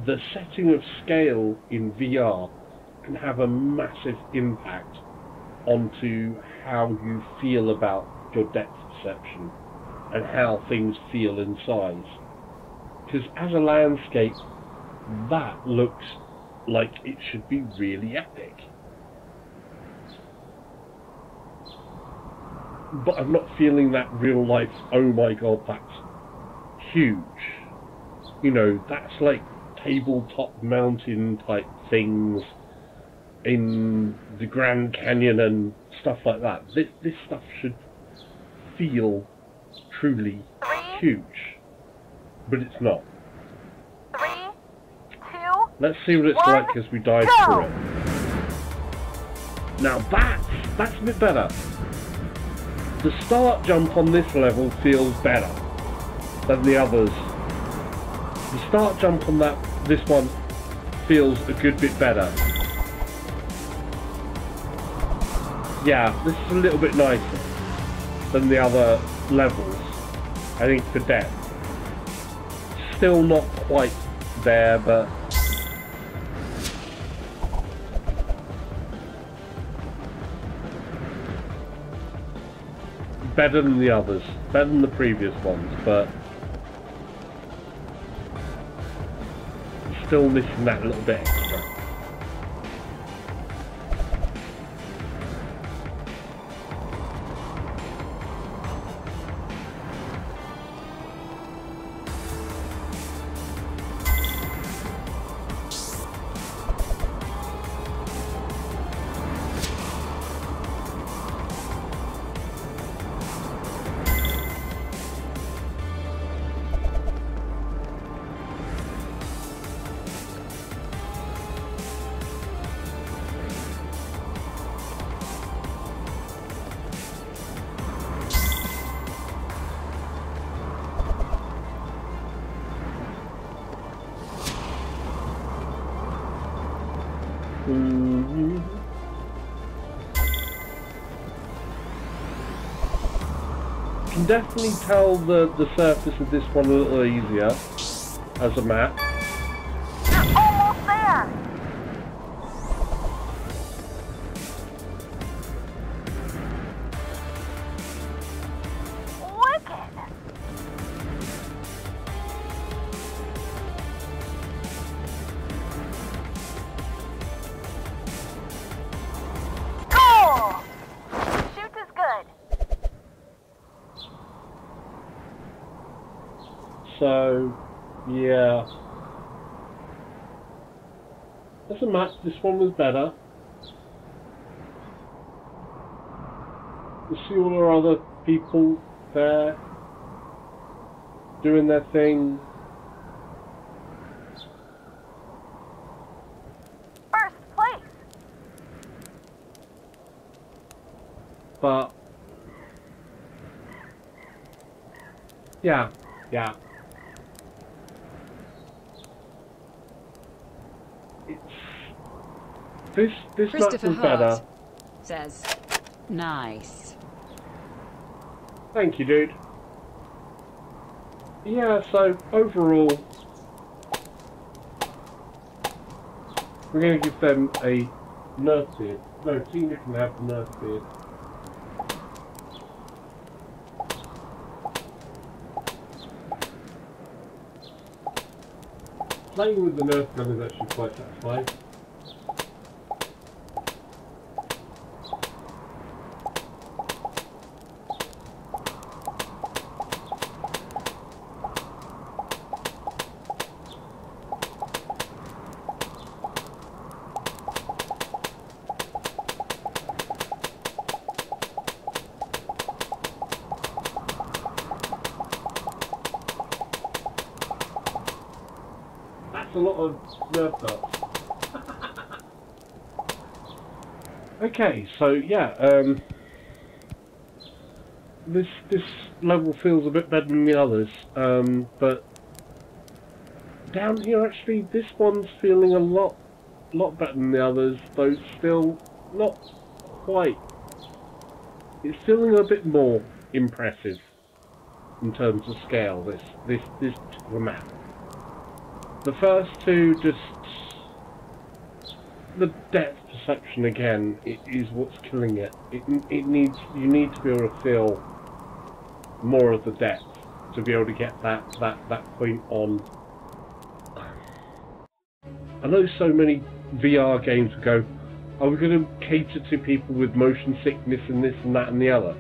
the setting of scale in VR can have a massive impact onto how you feel about your depth perception and how things feel in size. Because as a landscape, that looks like it should be really epic. But I'm not feeling that real life, oh my god, that's huge. You know, that's like tabletop mountain type things in the Grand Canyon and stuff like that. This stuff should feel truly huge. But it's not. 3, 2, Let's see what it's one, like as we dive go! through it. Now that's a bit better. The start jump on this level feels better than the others. The start jump on this one feels a good bit better. Yeah, this is a little bit nicer than the other levels, I think, for depth. Still not quite there, but better than the others, better than the previous ones, but still missing that little bit extra. Can definitely tell the surface of this one a little easier as a map. You're almost there! Wicked! Cool! Shoot is good. So, yeah. As a match, this one was better. You see all our other people there doing their thing. First place! But, yeah. This map Christopher was better. Hart says, nice. Thank you, dude. Yeah, so overall, we're going to give them a Nerf beard. No, Tina can have the Nerf beard. Playing with the Nerf gun is actually quite satisfying. That's a lot of Nerf darts. Okay, so yeah, this level feels a bit better than the others, but down here actually this one's feeling a lot better than the others, though still not quite. It's feeling a bit more impressive in terms of scale. This particular map. The first two, just the depth perception again, it is what's killing it. You need to be able to feel more of the depth to be able to get that point on. I know so many VR games will go, are we going to cater to people with motion sickness and this and that and the other?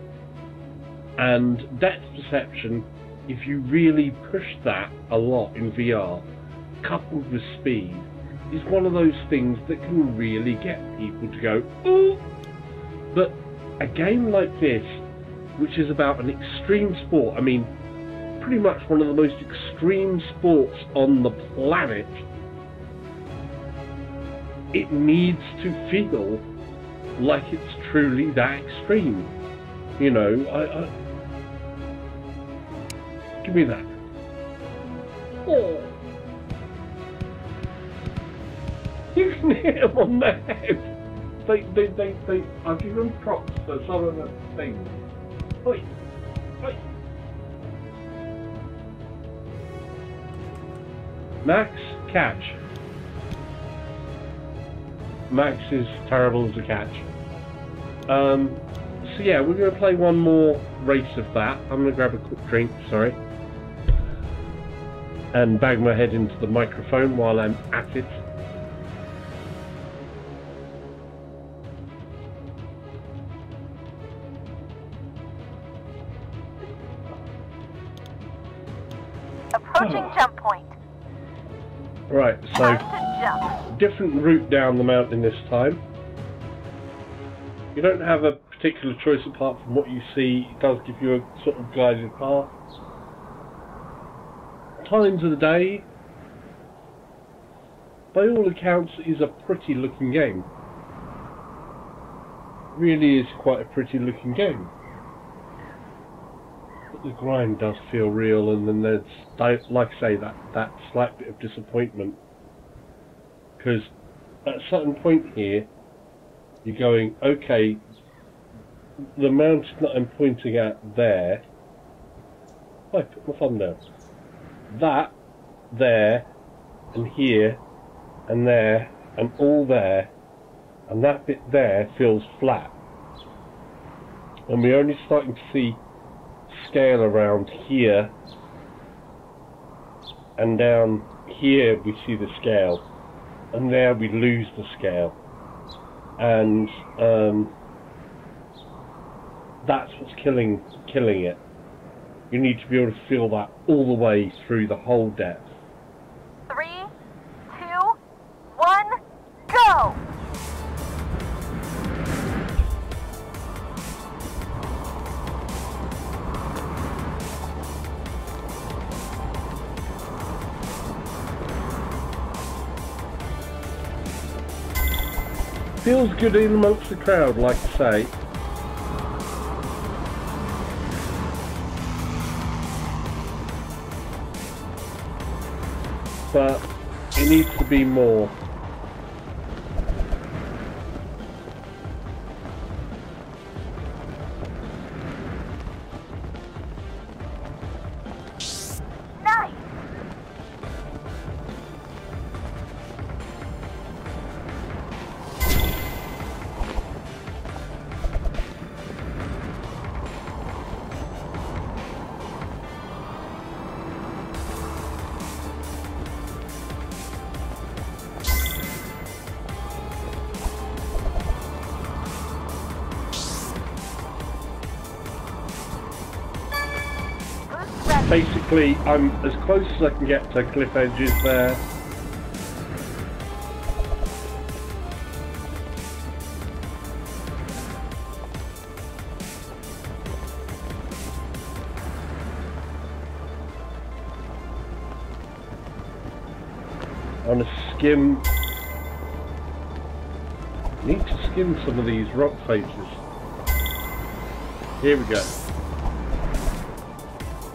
And depth perception, if you really push that a lot in VR, coupled with speed, is one of those things that can really get people to go, ooh! But a game like this, which is about an extreme sport, I mean, pretty much one of the most extreme sports on the planet, it needs to feel like it's truly that extreme. You know, give me that. Oh. You can hit them on the head. I give them props for some of the things. Oi, oi. Max, catch. Max is terrible as a catch. So yeah, we're going to play one more race of that. I'm going to grab a quick drink, sorry. And bang my head into the microphone while I'm at it. Approaching jump point. Right, so Time to jump. different route down the mountain this time. You don't have a particular choice apart from what you see. It does give you a sort of guided path. Times of the day, by all accounts, is a pretty looking game. Really is quite a pretty looking game. But the grind does feel real, and then there's, like I say, that slight bit of disappointment. Because at a certain point here, you're going, okay, the mountain that I'm pointing at there, I put my thumb down. That, there, and here, and there, and all there, and that bit there feels flat. And we're only starting to see scale around here, and down here we see the scale, and there we lose the scale. And that's what's killing it. You need to be able to feel that all the way through the whole depth. 3, 2, 1, go! Feels good in amongst the crowd, like I say. But it needs to be more. Nice! Basically, I'm as close as I can get to cliff edges there. On a skim. Need to skim some of these rock faces. Here we go.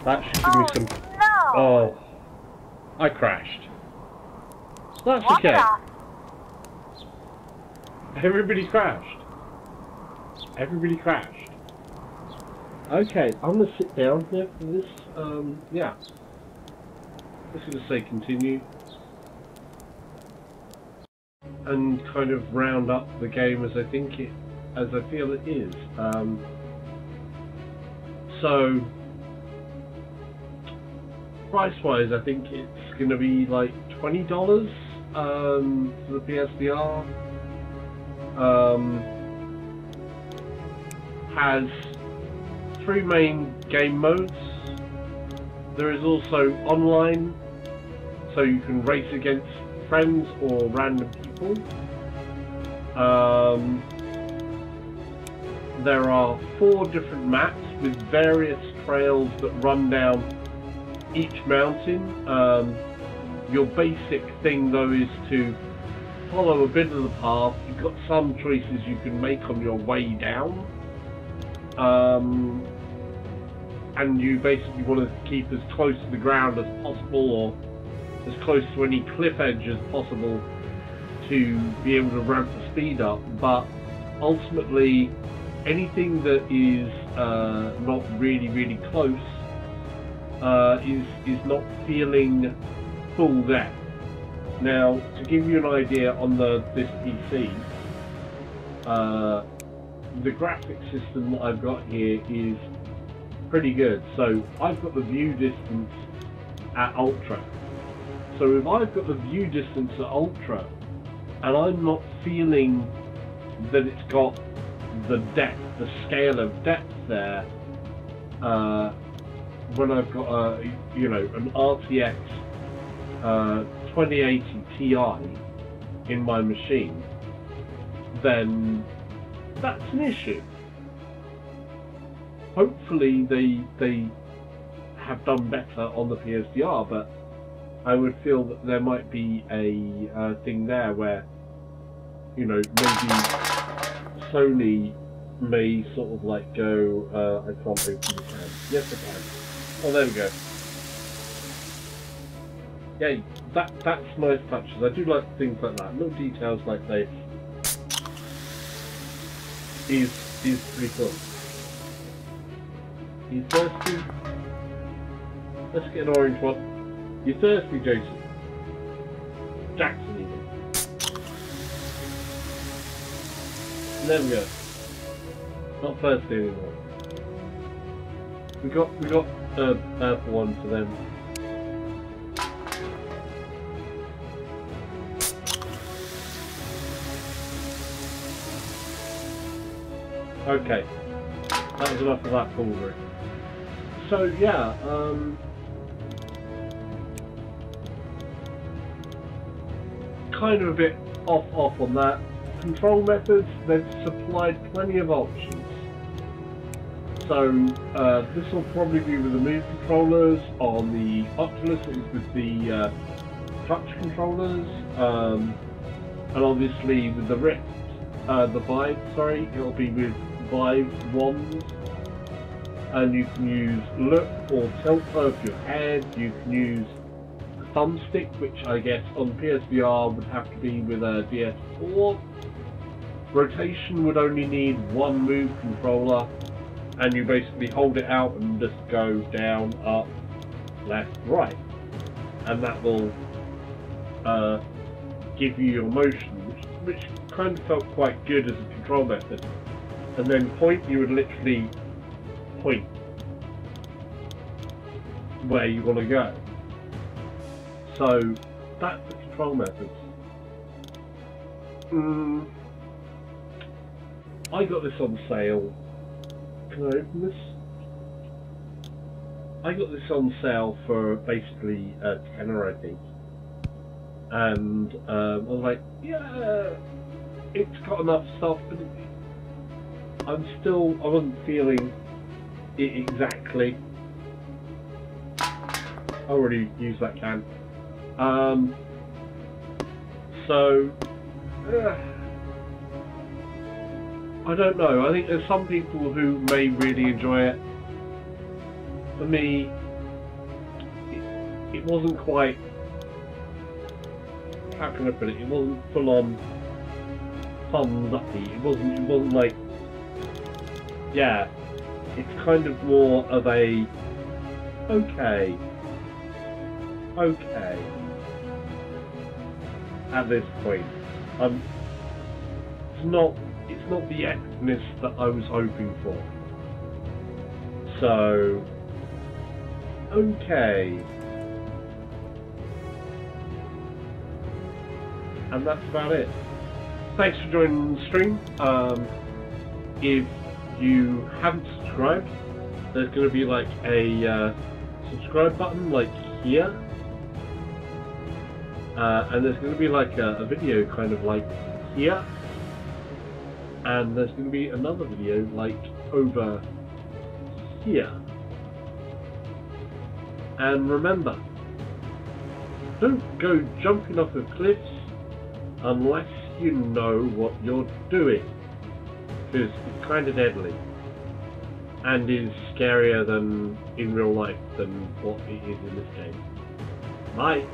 That should give me some. No! Oh, I crashed. That's Walk it okay. off. Everybody crashed. Everybody crashed. Okay, I'm gonna sit down here for this. Yeah. Just gonna say continue. And kind of round up the game as I feel it is. So, price-wise, I think it's going to be like $20 for the PSVR. Has 3 main game modes. There is also online, so you can race against friends or random people. There are 4 different maps with various trails that run down each mountain. Your basic thing though is to follow a bit of the path. You've got some choices you can make on your way down. And you basically want to keep as close to the ground as possible, or as close to any cliff edge as possible, to be able to ramp the speed up. But ultimately, anything that is not really close is not feeling full depth. Now, to give you an idea on this PC, the graphic system that I've got here is pretty good. So I've got the view distance at Ultra. So if I've got the view distance at Ultra, and I'm not feeling that it's got the depth, the scale of depth there, when I've got a, you know, an RTX 2080 Ti in my machine, then that's an issue. Hopefully they have done better on the PSVR, but I would feel that there might be a thing there where, you know, maybe Sony may sort of like go, I can't open the can. Yes, I can. Oh, there we go. Yeah, that's nice touches. I do like things like that. Little details like this is pretty cool. You thirsty? Let's get an orange one. You thirsty, Jason? Jackson even. There we go. Not thirsty anymore. We got purple one for them. Okay, that was enough of that foolery. So yeah, kind of a bit off on that. Control methods, they've supplied plenty of options. So this will probably be with the Move controllers. On the Oculus it was with the touch controllers, and obviously with the Rift, the Vive, sorry, it'll be with Vive wands, and you can use look or tilt of your head. You can use a thumbstick, which I guess on PSVR would have to be with a DS4. Rotation would only need one Move controller, and you basically hold it out and just go down, up, left, right, and that will give you your motion, which kind of felt quite good as a control method. And then point, you would literally point where you want to go. So that's the control methods. I got this on sale. Can I open this? I got this on sale for basically a tenner, I think. And I was like, yeah, it's got enough stuff, but I wasn't feeling it exactly. I already used that can. So, I don't know. I think there's some people who may really enjoy it. For me, it wasn't quite. How can I put it? It wasn't full on thumbs uppy. It wasn't like. Yeah, it's kind of more of a okay at this point. It's not the epicness that I was hoping for. So okay. And that's about it. Thanks for joining the stream. If you haven't subscribed, there's going to be like a subscribe button like here, and there's going to be like a video kind of like here, and there's going to be another video like over here. And remember, don't go jumping off of cliffs unless you know what you're doing, because it's kind of deadly and is scarier than in real life than what it is in this game. Bye!